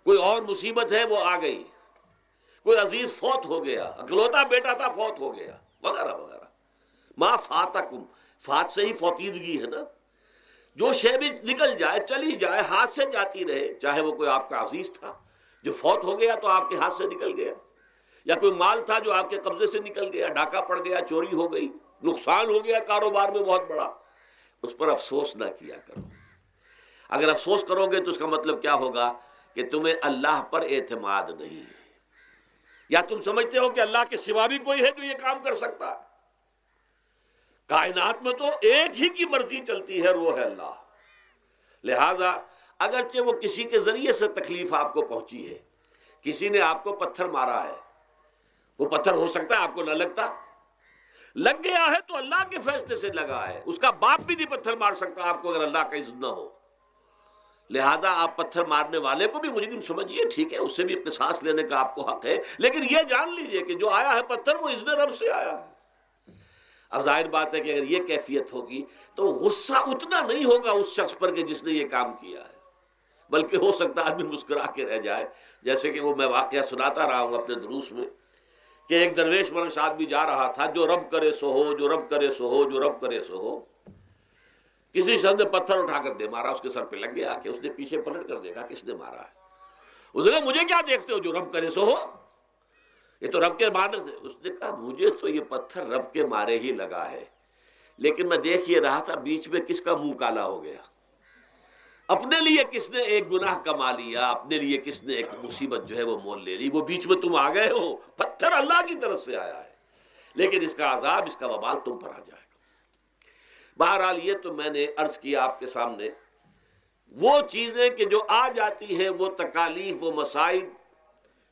کوئی اور مصیبت ہے وہ آ گئی، کوئی عزیز فوت ہو گیا، اکلوتا بیٹا تھا فوت ہو گیا، وغیرہ وغیرہ۔ ما فاتکم، فات سے ہی فوتیدگی ہے نا، جو شے بھی نکل جائے، چلی جائے، ہاتھ سے جاتی رہے، چاہے وہ کوئی آپ کا عزیز تھا جو فوت ہو گیا تو آپ کے ہاتھ سے نکل گیا، یا کوئی مال تھا جو آپ کے قبضے سے نکل گیا، ڈاکہ پڑ گیا، چوری ہو گئی، نقصان ہو گیا کاروبار میں بہت بڑا، اس پر افسوس نہ کیا کرو۔ اگر افسوس کرو گے تو اس کا مطلب کیا ہوگا کہ تمہیں اللہ پر اعتماد نہیں ہے، یا تم سمجھتے ہو کہ اللہ کے سوا بھی کوئی ہے جو یہ کام کر سکتا ہے۔ کائنات میں تو ایک ہی کی مرضی چلتی ہے، وہ ہے اللہ۔ لہذا اگرچہ وہ کسی کے ذریعے سے تکلیف آپ کو پہنچی ہے، کسی نے آپ کو پتھر مارا ہے، وہ پتھر ہو سکتا ہے آپ کو نہ لگتا، لگ گیا ہے تو اللہ کے فیصلے سے لگا ہے، اس کا باپ بھی نہیں پتھر مار سکتا آپ کو اگر اللہ کا اذن نہ ہو۔ لہذا آپ پتھر مارنے والے کو بھی مجرم سمجھیے، ٹھیک ہے، اس سے بھی قصاص لینے کا آپ کو حق ہے، لیکن یہ جان لیجئے کہ جو آیا ہے پتھر وہ اذن رب سے آیا ہے۔ اب ظاہر بات ہے کہ اگر یہ کیفیت ہوگی تو غصہ اتنا نہیں ہوگا اس شخص پر کہ جس نے یہ کام کیا ہے، بلکہ ہو سکتا ہے آدمی مسکرا کے رہ جائے، جیسے کہ وہ میں واقعہ سناتا رہا ہوں اپنے دروس میں کہ ایک درویش منش آدمی جا رہا تھا، جو رب کرے سو ہو، جو رب کرے سو ہو، جو رب کرے سو ہو۔ کسی شخص نے پتھر اٹھا کر دے مارا، اس کے سر پہ لگ گیا کہ اس نے پیچھے پلٹ کر دیکھا کس نے مارا ہے۔ اس نے کہا مجھے کیا دیکھتے ہو، جو رب کرے سو ہو، یہ تو رب کے مارنے سے۔ اس نے کہا مجھے تو یہ پتھر رب کے مارے ہی لگا ہے، لیکن میں دیکھ یہ رہا تھا بیچ میں کس کا منہ کالا ہو گیا، اپنے لیے کس نے ایک گناہ کما لیا، اپنے لیے کس نے ایک مصیبت جو ہے وہ مول لے لی، وہ بیچ میں تم آ گئے ہو۔ پتھر اللہ کی طرف سے آیا ہے، لیکن اس کا عذاب، اس کا وبال تم پر آ جائے گا۔ بہرحال یہ تو میں نے عرض کیا آپ کے سامنے، وہ چیزیں کہ جو آ جاتی ہیں، وہ تکالیف، وہ مصائب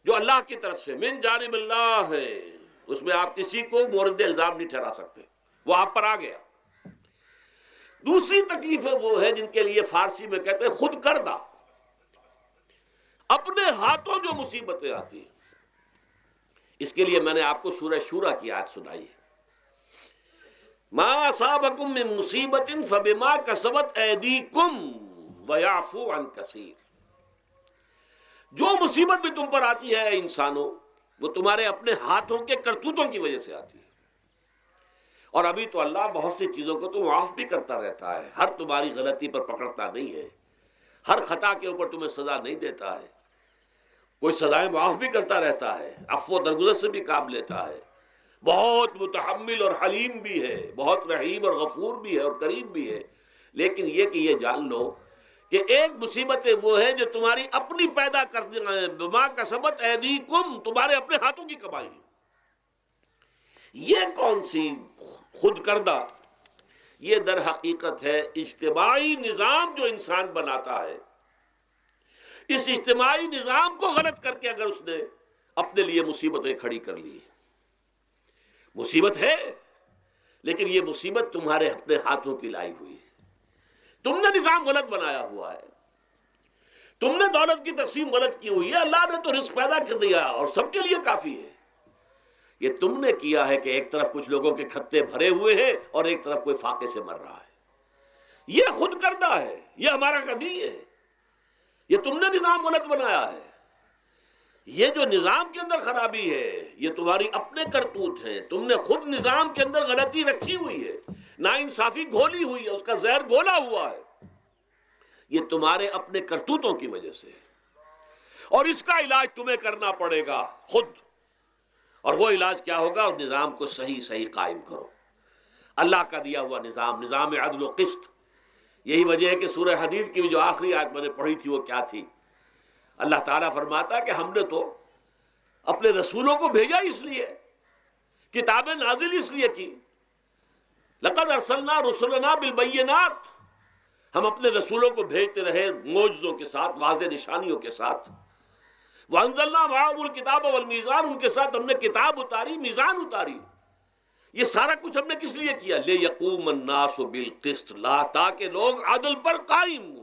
جو اللہ کی طرف سے من جانب اللہ ہے، اس میں آپ کسی کو مورد الزام نہیں ٹھہرا سکتے، وہ آپ پر آ گیا۔ دوسری تکلیفیں وہ ہیں جن کے لیے فارسی میں کہتے ہیں خود کردہ، اپنے ہاتھوں جو مصیبتیں آتی ہیں۔ اس کے لیے میں نے آپ کو سورہ شورى کی آیت سنائی ہے، ما اصابکم من مصیبت فبما کسبت ایدیکم ویعفو عن کثیر۔ جو مصیبت بھی تم پر آتی ہے انسانوں، وہ تمہارے اپنے ہاتھوں کے کرتوتوں کی وجہ سے آتی ہے، اور ابھی تو اللہ بہت سی چیزوں کو تو معاف بھی کرتا رہتا ہے، ہر تمہاری غلطی پر پکڑتا نہیں ہے، ہر خطا کے اوپر تمہیں سزا نہیں دیتا ہے، کوئی سزائیں معاف بھی کرتا رہتا ہے، عفو و درگزر سے بھی کام لیتا ہے، بہت متحمل اور حلیم بھی ہے، بہت رحیم اور غفور بھی ہے اور کریم بھی ہے، لیکن یہ کہ یہ جان لو کہ ایک مصیبتیں وہ ہیں جو تمہاری اپنی پیدا کرنے ہیں، بما کسبت ایدیکم، تمہارے اپنے ہاتھوں کی کمائی ہے۔ یہ کون سی خود کردہ، یہ در حقیقت ہے اجتماعی نظام جو انسان بناتا ہے۔ اس اجتماعی نظام کو غلط کر کے اگر اس نے اپنے لیے مصیبتیں کھڑی کر لی، مصیبت ہے لیکن یہ مصیبت تمہارے اپنے ہاتھوں کی لائی ہوئی ہے۔ تم نے نظام غلط بنایا ہوا ہے، تم نے دولت کی تقسیم غلط کی ہوئی ہے۔ اللہ نے تو رزق پیدا کر دیا اور سب کے لیے کافی ہے، یہ تم نے کیا ہے کہ ایک طرف کچھ لوگوں کے کھتے بھرے ہوئے ہیں اور ایک طرف کوئی فاقے سے مر رہا ہے۔ یہ خود کردہ ہے، یہ ہمارا کبھی ہے، یہ تم نے نظام غلط بنایا ہے۔ یہ جو نظام کے اندر خرابی ہے یہ تمہاری اپنے کرتوت ہیں، تم نے خود نظام کے اندر غلطی رکھی ہوئی ہے، ناانصافی گھولی ہوئی ہے، اس کا زہر گھولا ہوا ہے، یہ تمہارے اپنے کرتوتوں کی وجہ سے، اور اس کا علاج تمہیں کرنا پڑے گا خود۔ اور وہ علاج کیا ہوگا؟ اس نظام کو صحیح قائم کرو، اللہ کا دیا ہوا نظام، نظام عدل و قسط۔ یہی وجہ ہے کہ سورہ حدید کی جو آخری آیت میں نے پڑھی تھی وہ کیا تھی؟ اللہ تعالیٰ فرماتا ہے کہ ہم نے تو اپنے رسولوں کو بھیجا اس لیے، کتابیں نازل اس لیے کی، لقد ارسلنا رسلنا بالبینات، ہم اپنے رسولوں کو بھیجتے رہے معجزوں کے ساتھ، واضح نشانیوں کے ساتھ۔ وانزلنا معهم الکتاب والمیزان، ان کے ساتھ ہم نے کتاب اتاری، میزان اتاری۔ یہ سارا کچھ ہم نے کس لیے کیا؟ لیقوم الناس بالقسط، تاکہ لوگ عدل پر قائم ہوں۔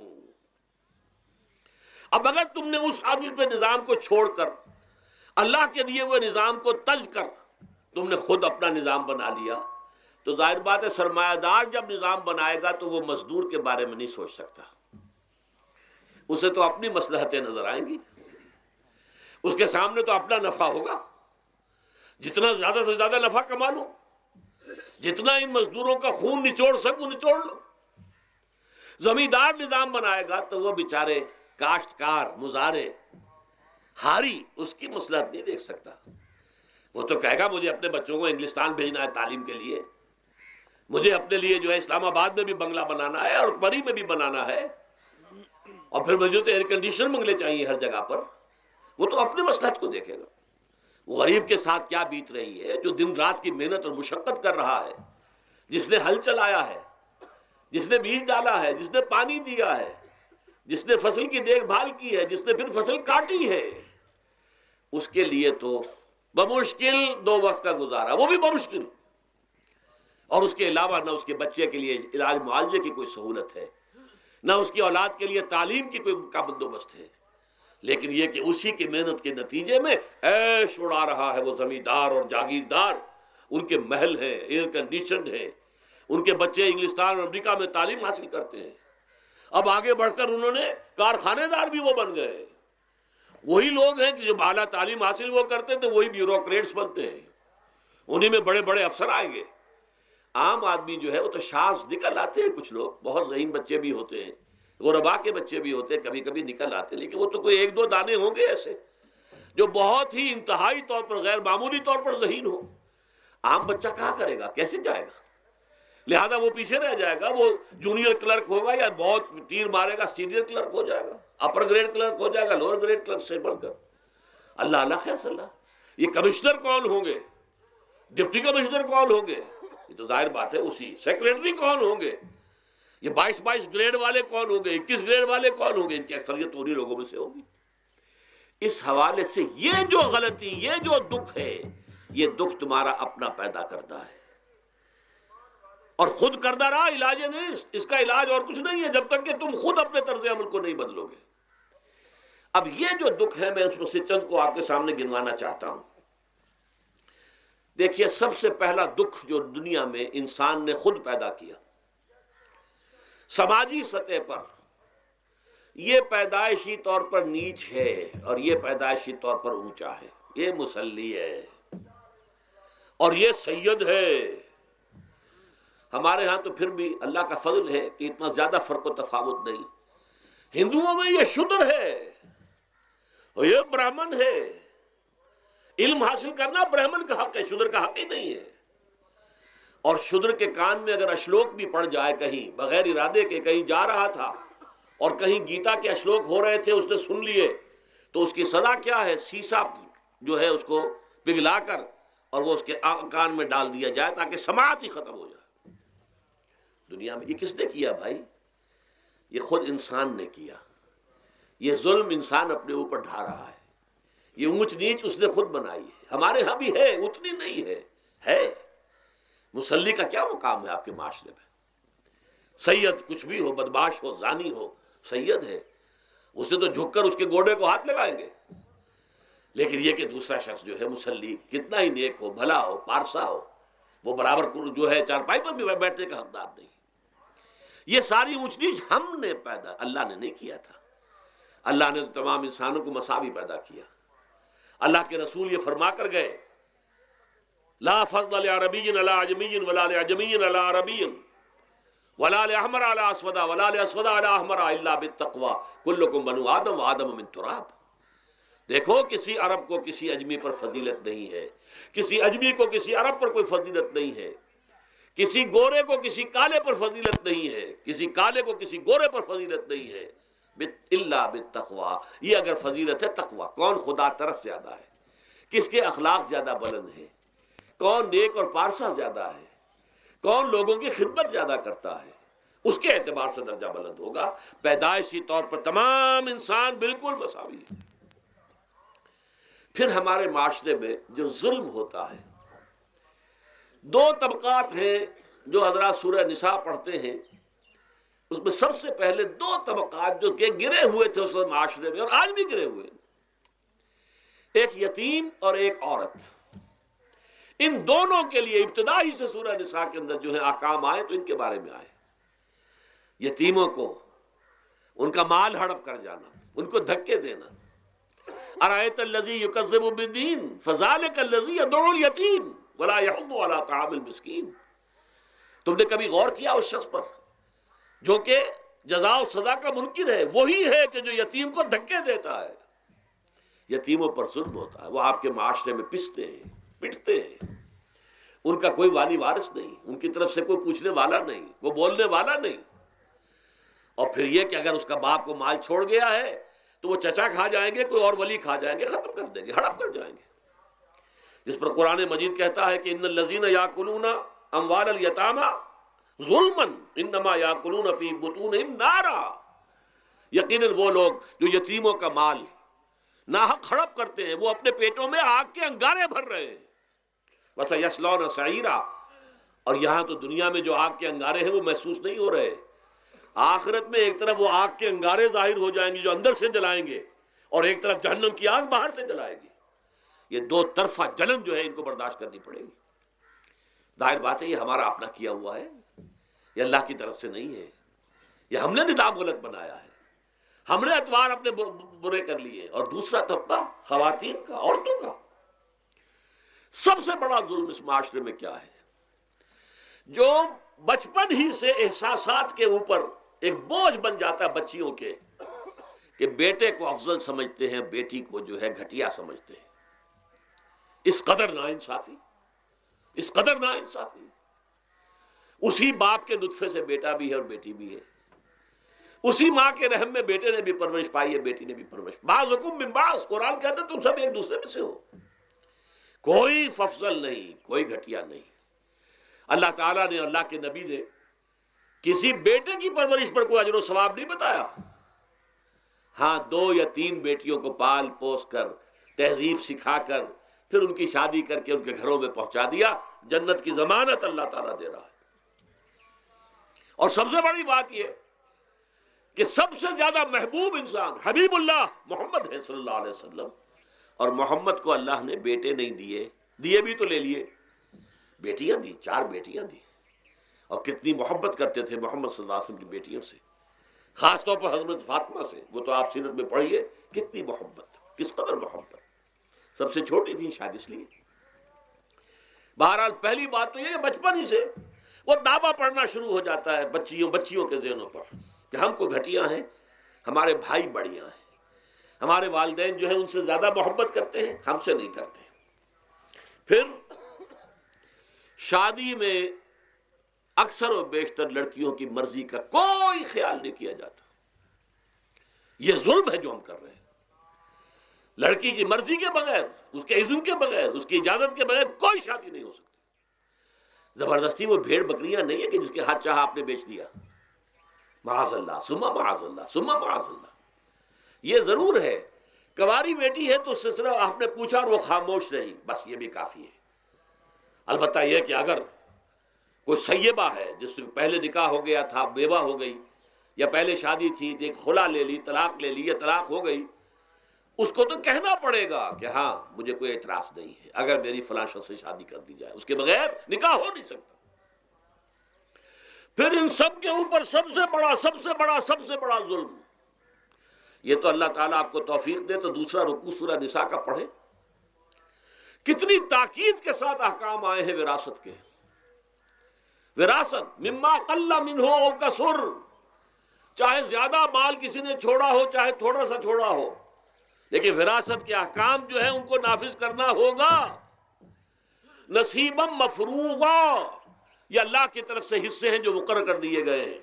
اب اگر تم نے اس عدل کے نظام کو چھوڑ کر اللہ کے دیے ہوئے نظام کو تج کر تم نے خود اپنا نظام بنا لیا، تو ظاہر بات ہے سرمایہ دار جب نظام بنائے گا تو وہ مزدور کے بارے میں نہیں سوچ سکتا، اسے تو اپنی مصلحتیں نظر آئیں گی، اس کے سامنے تو اپنا نفع ہوگا، جتنا زیادہ سے زیادہ نفع کما لو، جتنا ان مزدوروں کا خون نچوڑ سکو نچوڑ لو۔ زمیندار نظام بنائے گا تو وہ بیچارے کاشتکار، مزارع، ہاری، اس کی مصلحت نہیں دیکھ سکتا، وہ تو کہے گا مجھے اپنے بچوں کو انگلستان بھیجنا ہے تعلیم کے لیے، مجھے اپنے لیے جو ہے اسلام آباد میں بھی بنگلہ بنانا ہے اور پری میں بھی بنانا ہے، اور پھر مجھے تو ایئر کنڈیشن بنگلے چاہیے ہر جگہ پر۔ وہ تو اپنی مصلحت کو دیکھے گا۔ وہ غریب کے ساتھ کیا بیت رہی ہے جو دن رات کی محنت اور مشقت کر رہا ہے، جس نے ہل چلایا ہے، جس نے بیج ڈالا ہے، جس نے پانی دیا ہے، جس نے فصل کی دیکھ بھال کی ہے، جس نے پھر فصل کاٹی ہے، اس کے لیے تو بمشکل 2 وقت کا گزارا، وہ بھی بمشکل، اور اس کے علاوہ نہ اس کے بچے کے لیے علاج معالجے کی کوئی سہولت ہے، نہ اس کی اولاد کے لیے تعلیم کی کوئی کا بندوبست ہے، لیکن یہ کہ اسی کی محنت کے نتیجے میں عیش اڑا رہا ہے وہ زمیندار اور جاگیردار، ان کے محل ہیں، ایئر کنڈیشنڈ ہیں، ان کے بچے انگلستان اور امریکہ میں تعلیم حاصل کرتے ہیں، اب آگے بڑھ کر انہوں نے کارخانے دار بھی وہ بن گئے۔ وہی لوگ ہیں کہ جو اعلیٰ تعلیم حاصل وہ کرتے تو وہی بیوروکریٹس بنتے ہیں، انہی میں بڑے بڑے افسر آئیں گے۔ عام آدمی جو ہے وہ تو شاذ نکل آتے ہیں، کچھ لوگ بہت ذہین بچے بھی ہوتے ہیں، غربا کے بچے بھی ہوتے ہیں، کبھی کبھی نکل آتے ہیں، لیکن وہ تو کوئی 1-2 دانے ہوں گے ایسے جو بہت ہی انتہائی طور پر غیر معمولی طور پر ذہین ہو۔ عام بچہ کہاں کرے گا، کیسے جائے گا؟ لہذا وہ پیچھے رہ جائے گا، وہ جونیئر کلرک ہوگا یا بہت تیر مارے گا سینئر کلرک ہو جائے گا، اپر گریڈ کلرک ہو جائے گا لوور گریڈ کلرک سے بڑھ کر۔ اللہ اللہ خیر صلی اللہ۔ یہ کمشنر کون ہوں گے، ڈپٹی کمشنر کون ہوں گے، یہ تو ظاہر بات ہے اسی، سیکریٹری کون ہوں گے، یہ 22 گریڈ والے کون ہوں گے، 21 گریڈ والے کون ہوں گے، ان کی اکثریت انہی لوگوں میں سے ہوگی۔ اس حوالے سے یہ جو غلطی، یہ جو دکھ ہے، یہ دکھ تمہارا اپنا پیدا کرتا ہے، اور خود کردہ رہا علاج نہیں، اس کا علاج اور کچھ نہیں ہے جب تک کہ تم خود اپنے طرز عمل کو نہیں بدلو گے۔ اب یہ جو دکھ ہے میں اس میں سے چند کو آپ کے سامنے گنوانا چاہتا ہوں۔ دیکھیے، سب سے پہلا دکھ جو دنیا میں انسان نے خود پیدا کیا سماجی سطح پر، یہ پیدائشی طور پر نیچ ہے اور یہ پیدائشی طور پر اونچا ہے، یہ مسلی ہے اور یہ سید ہے۔ ہمارے ہاں تو پھر بھی اللہ کا فضل ہے کہ اتنا زیادہ فرق و تفاوت نہیں۔ ہندوؤں میں یہ شودر ہے اور یہ برہمن ہے، علم حاصل کرنا برہمن کا حق ہے، شودر کا حق ہی نہیں ہے۔ اور شودر کے کان میں اگر اشلوک بھی پڑ جائے کہیں بغیر ارادے کے، کہیں جا رہا تھا اور کہیں گیتا کے اشلوک ہو رہے تھے، اس نے سن لیے، تو اس کی سزا کیا ہے؟ سیسا جو ہے اس کو پگھلا کر اور وہ اس کے کان میں ڈال دیا جائے تاکہ سماعت ہی ختم ہو جائے۔ دنیا میں یہ کس نے کیا بھائی؟ یہ خود انسان نے کیا۔ یہ ظلم انسان اپنے اوپر ڈھا رہا ہے، یہ اونچ نیچ اس نے خود بنائی ہے۔ ہمارے ہاں بھی ہے، اتنی نہیں ہے۔ مصلی کا کیا مقام ہے آپ کے معاشرے میں؟ سید کچھ بھی ہو، بدمعاش ہو، زانی ہو، سید ہے، اسے تو جھک کر اس کے گوڑے کو ہاتھ لگائیں گے۔ لیکن یہ کہ دوسرا شخص جو ہے مصلی کتنا ہی نیک ہو، بھلا ہو، پارسا ہو، وہ برابر جو ہے چارپائی پر بھی بیٹھنے کا حقدار نہیں۔ یہ ساری اونچ نیچ ہم نے پیدا، اللہ نے نہیں کیا تھا۔ اللہ نے تو تمام انسانوں کو مساوی پیدا کیا۔ اللہ کے رسول یہ فرما کر گئے، لا فضل لعربی علی عجمی ولا لعجمی علی عربی ولا لأحمر علی اسود ولا لأسود علی احمر الا بالتقوی کلکم بنو آدم وآدم من تراب۔ دیکھو کسی عرب کو کسی اجمی پر فضیلت نہیں ہے، کسی اجمی کو کسی عرب پر کوئی فضیلت نہیں ہے، کسی گورے کو کسی کالے پر فضیلت نہیں ہے، کسی کالے کو کسی گورے پر فضیلت نہیں ہے، الا بالتقوی۔ یہ اگر فضیلت ہے تقوی، کون خدا ترس زیادہ ہے، کس کے اخلاق زیادہ بلند ہیں، کون نیک اور پارسا زیادہ ہے، کون لوگوں کی خدمت زیادہ کرتا ہے، اس کے اعتبار سے درجہ بلند ہوگا۔ پیدائشی طور پر تمام انسان بالکل مساوی ہے۔ پھر ہمارے معاشرے میں جو ظلم ہوتا ہے، دو طبقات ہیں جو حضرات سورہ نساء پڑھتے ہیں، اس میں سب سے پہلے دو طبقات جو کہ گرے ہوئے تھے اس معاشرے میں اور آج بھی گرے ہوئے ہیں، ایک یتیم اور ایک عورت۔ ان دونوں کے لیے ابتدا ہی سے سورہ نساء کے اندر جو ہے احکام آئے تو ان کے بارے میں آئے۔ یتیموں کو ان کا مال ہڑپ کر جانا، ان کو دھکے دینا۔ ارأیت الذی یکذب بالدین فذلک الذی یدعو الیتیم ولا یحض علی طعام المسکین۔ تم نے کبھی غور کیا اس شخص پر جو کہ جزا و سزا کا منکر ہے؟ وہی ہے کہ جو یتیم کو دھکے دیتا ہے۔ یتیموں پر ظلم ہوتا ہے، وہ آپ کے معاشرے میں پستے ہیں، پٹتے ہیں، ان کا کوئی والی وارث نہیں، ان کی طرف سے کوئی پوچھنے والا نہیں، کوئی بولنے والا نہیں۔ اور پھر یہ کہ اگر اس کا باپ کو مال چھوڑ گیا ہے تو وہ چچا کھا جائیں گے، کوئی اور ولی کھا جائیں گے، ختم کر دیں گے، ہڑپ کر جائیں گے۔ جس پر قرآن مجید کہتا ہے کہ ان الذین یاکلون اموال الیتامی ظلما انما یاکلون فی بطونہم نارا۔ یقیناً وہ لوگ جو یتیموں کا مال ناحق ہڑپ کرتے ہیں، وہ اپنے پیٹوں میں آگ کے انگارے بھر رہے ہیں۔ وَسَيَصْلَوْنَ سَعِيرًا۔ اور یہاں تو دنیا میں جو آگ کے انگارے ہیں وہ محسوس نہیں ہو رہے، آخرت میں ایک طرف وہ آگ کے انگارے ظاہر ہو جائیں گے جو اندر سے جلائیں گے، اور ایک طرف جہنم کی آگ باہر سے جلائے گی۔ یہ دو طرفہ جلن جو ہے ان کو برداشت کرنی پڑے گی۔ ظاہر بات ہے یہ ہمارا اپنا کیا ہوا ہے، یہ اللہ کی طرف سے نہیں ہے، یہ ہم نے نظام غلط بنایا ہے، ہم نے اتوار اپنے برے کر لیے۔ اور دوسرا طبقہ خواتین کا، عورتوں کا۔ سب سے بڑا ظلم اس معاشرے میں کیا ہے؟ جو بچپن ہی سے احساسات کے اوپر ایک بوجھ بن جاتا ہے بچیوں کے، کہ بیٹے کو افضل سمجھتے ہیں، بیٹی کو جو ہے گھٹیا سمجھتے ہیں۔ اس قدر ناانصافی، اس قدر ناانصافی۔ اسی باپ کے نطفے سے بیٹا بھی ہے اور بیٹی بھی ہے، اسی ماں کے رحم میں بیٹے نے بھی پرورش پائی ہے، بیٹی نے بھی پرورش۔ بعضکم من بعض، قرآن کہتا ہے تم سب ایک دوسرے میں سے ہو، کوئی افضل نہیں، کوئی گھٹیا نہیں۔ اللہ تعالیٰ نے، اللہ کے نبی نے کسی بیٹے کی پرورش پر کوئی اجر و ثواب نہیں بتایا۔ ہاں 2 یا 3 بیٹیوں کو پال پوس کر، تہذیب سکھا کر، پھر ان کی شادی کر کے ان کے گھروں میں پہنچا دیا، جنت کی ضمانت اللہ تعالیٰ دے رہا ہے۔ اور سب سے بڑی بات یہ کہ سب سے زیادہ محبوب انسان حبیب اللہ محمد ہے صلی اللہ علیہ وسلم، اور محمد کو اللہ نے بیٹے نہیں دیے، دیے بھی تو لے لیے، بیٹیاں دی، 4 بیٹیاں دی۔ اور کتنی محبت کرتے تھے محمد صلی اللہ علیہ وسلم کی بیٹیوں سے، خاص طور پر حضرت فاطمہ سے، وہ تو آپ سیرت میں پڑھیے کتنی محبت، کس قدر محبت۔ سب سے چھوٹی تھی شاید اس لیے۔ بہرحال پہلی بات تو یہ کہ بچپن ہی سے وہ دعویٰ پڑھنا شروع ہو جاتا ہے بچیوں کے ذہنوں پر کہ ہم کو گھٹیاں ہیں، ہمارے بھائی بڑیاں ہیں، ہمارے والدین جو ہیں ان سے زیادہ محبت کرتے ہیں، ہم سے نہیں کرتے۔ پھر شادی میں اکثر و بیشتر لڑکیوں کی مرضی کا کوئی خیال نہیں کیا جاتا. یہ ظلم ہے جو ہم کر رہے ہیں. لڑکی کی مرضی کے بغیر، اس کے اذن کے بغیر، اس کی اجازت کے بغیر کوئی شادی نہیں ہو سکتی. زبردستی وہ بھیڑ بکریاں نہیں ہے کہ جس کے ہاتھ چاہا آپ نے بیچ دیا. معاذ اللہ ثم معاذ اللہ ثم معاذ اللہ. یہ ضرور ہے کنواری بیٹی ہے تو اس سے صرف آپ نے پوچھا اور وہ خاموش رہی، بس یہ بھی کافی ہے. البتہ یہ کہ اگر کوئی سیبہ ہے جس سے پہلے نکاح ہو گیا تھا، بیوہ ہو گئی، یا پہلے شادی تھی ایک خلا لے لی، طلاق لے لی یا طلاق ہو گئی، اس کو تو کہنا پڑے گا کہ ہاں مجھے کوئی اعتراض نہیں ہے اگر میری فلاں شخص سے شادی کر دی جائے، اس کے بغیر نکاح ہو نہیں سکتا. پھر ان سب کے اوپر سب سے بڑا ظلم، یہ تو اللہ تعالیٰ آپ کو توفیق دے تو دوسرا رکوع سورہ نساء کا پڑھیں. کتنی تاکید کے ساتھ احکام آئے ہیں وراثت کے. وراثت مما قل منہ او کثر، چاہے زیادہ مال کسی نے چھوڑا ہو چاہے تھوڑا سا چھوڑا ہو، لیکن وراثت کے احکام جو ہیں ان کو نافذ کرنا ہوگا. نصیبا مفروضا، یہ اللہ کی طرف سے حصے ہیں جو مقرر کر دیے گئے ہیں.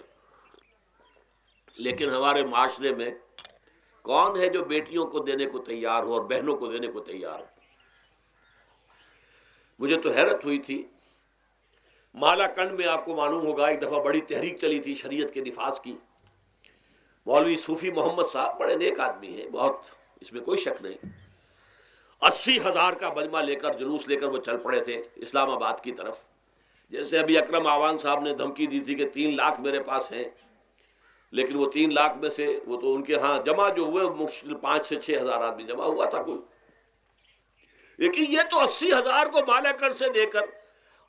لیکن ہمارے معاشرے میں کون ہے جو بیٹیوں کو دینے کو تیار ہو اور بہنوں کو دینے کو تیار ہو؟ مجھے تو حیرت ہوئی تھی. مالا کنڈ میں آپ کو معلوم ہوگا ایک دفعہ بڑی تحریک چلی تھی شریعت کے نفاذ کی. مولوی صوفی محمد صاحب بڑے نیک آدمی ہیں، بہت، اس میں کوئی شک نہیں. 80,000 کا مجمع لے کر، جلوس لے کر وہ چل پڑے تھے اسلام آباد کی طرف. جیسے ابھی اکرم آوان صاحب نے دھمکی دی تھی کہ 3 لاکھ میرے پاس ہیں، لیکن وہ 3 لاکھ میں سے وہ تو ان کے ہاں جمع جو ہوئے مشکل 5 سے 6 ہزار آدمی جمع ہوا تھا کوئی. لیکن یہ تو 80,000 کو مالا کنڈ سے لے کر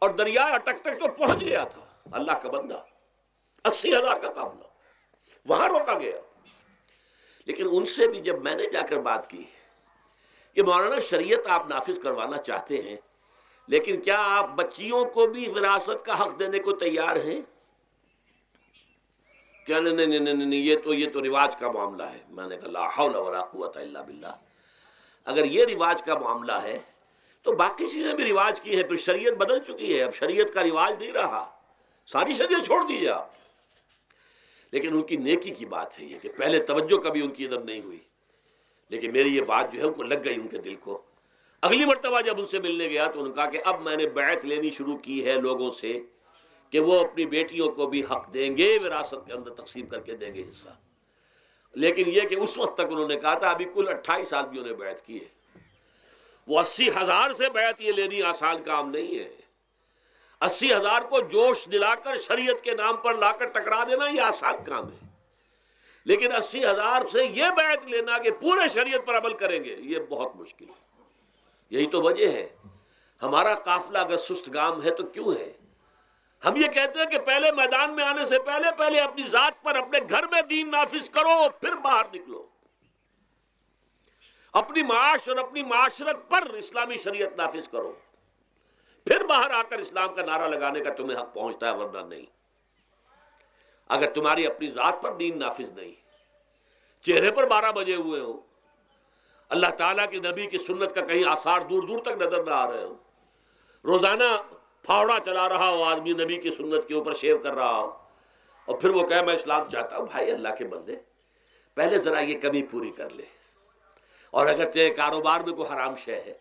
اور دریائے اٹک تک تو پہنچ گیا تھا. اللہ کا بندہ، 80,000 کا قافلہ وہاں روکا گیا. لیکن ان سے بھی جب میں نے جا کر بات کی کہ مولانا شریعت آپ نافذ کروانا چاہتے ہیں، لیکن کیا آپ بچیوں کو بھی وراثت کا حق دینے کو تیار ہیں؟ کیا نہیں، یہ تو رواج کا معاملہ ہے. میں نے کہا لا حول ولا قوت الا باللہ. اگر یہ رواج کا معاملہ ہے تو باقی چیزیں بھی رواج کی ہیں. پھر شریعت بدل چکی ہے، اب شریعت کا رواج نہیں رہا، ساری شریعت چھوڑ دیجیے آپ. لیکن ان کی نیکی کی بات ہے یہ کہ پہلے توجہ کبھی ان کی ادھر نہیں ہوئی، لیکن میری یہ بات جو ہے ان کو لگ گئی ان کے دل کو. اگلی مرتبہ جب ان سے ملنے گیا تو انہوں نے کہا کہ اب میں نے بیعت لینی شروع کی ہے لوگوں سے کہ وہ اپنی بیٹیوں کو بھی حق دیں گے، وراثت کے اندر تقسیم کر کے دیں گے حصہ. لیکن یہ کہ اس وقت تک انہوں نے کہا تھا، ابھی کل 28 آدمیوں نے بیعت کی ہے. وہ 80,000 سے بیعت یہ لینی آسان کام نہیں ہے. 80,000 کو جوش دلا کر شریعت کے نام پر لا کر ٹکرا دینا یہ آسان کام ہے، لیکن 80,000 سے یہ بیعت لینا کہ پورے شریعت پر عمل کریں گے، یہ بہت مشکل ہے. یہی تو وجہ ہے ہمارا قافلہ اگر سست گام ہے تو کیوں ہے. ہم یہ کہتے ہیں کہ پہلے میدان میں آنے سے پہلے اپنی ذات پر، اپنے گھر میں دین نافذ کرو، پھر باہر نکلو. اپنی معاش اور اپنی معاشرت پر اسلامی شریعت نافذ کرو، پھر باہر آ کر اسلام کا نعرہ لگانے کا تمہیں حق پہنچتا ہے، ورنہ نہیں. اگر تمہاری اپنی ذات پر دین نافذ نہیں، چہرے پر 12 بجے ہوئے ہو، اللہ تعالیٰ کے نبی کی سنت کا کہیں آثار دور دور تک نظر نہ آ رہے ہو، روزانہ پھاوڑا چلا رہا ہو آدمی نبی کی سنت کے اوپر شیو کر رہا ہو، اور پھر وہ کہے میں اسلام چاہتا ہوں. بھائی اللہ کے بندے، پہلے ذرا یہ کمی پوری کر لے. اور اگر تیرے کاروبار میں کوئی حرام شے ہے،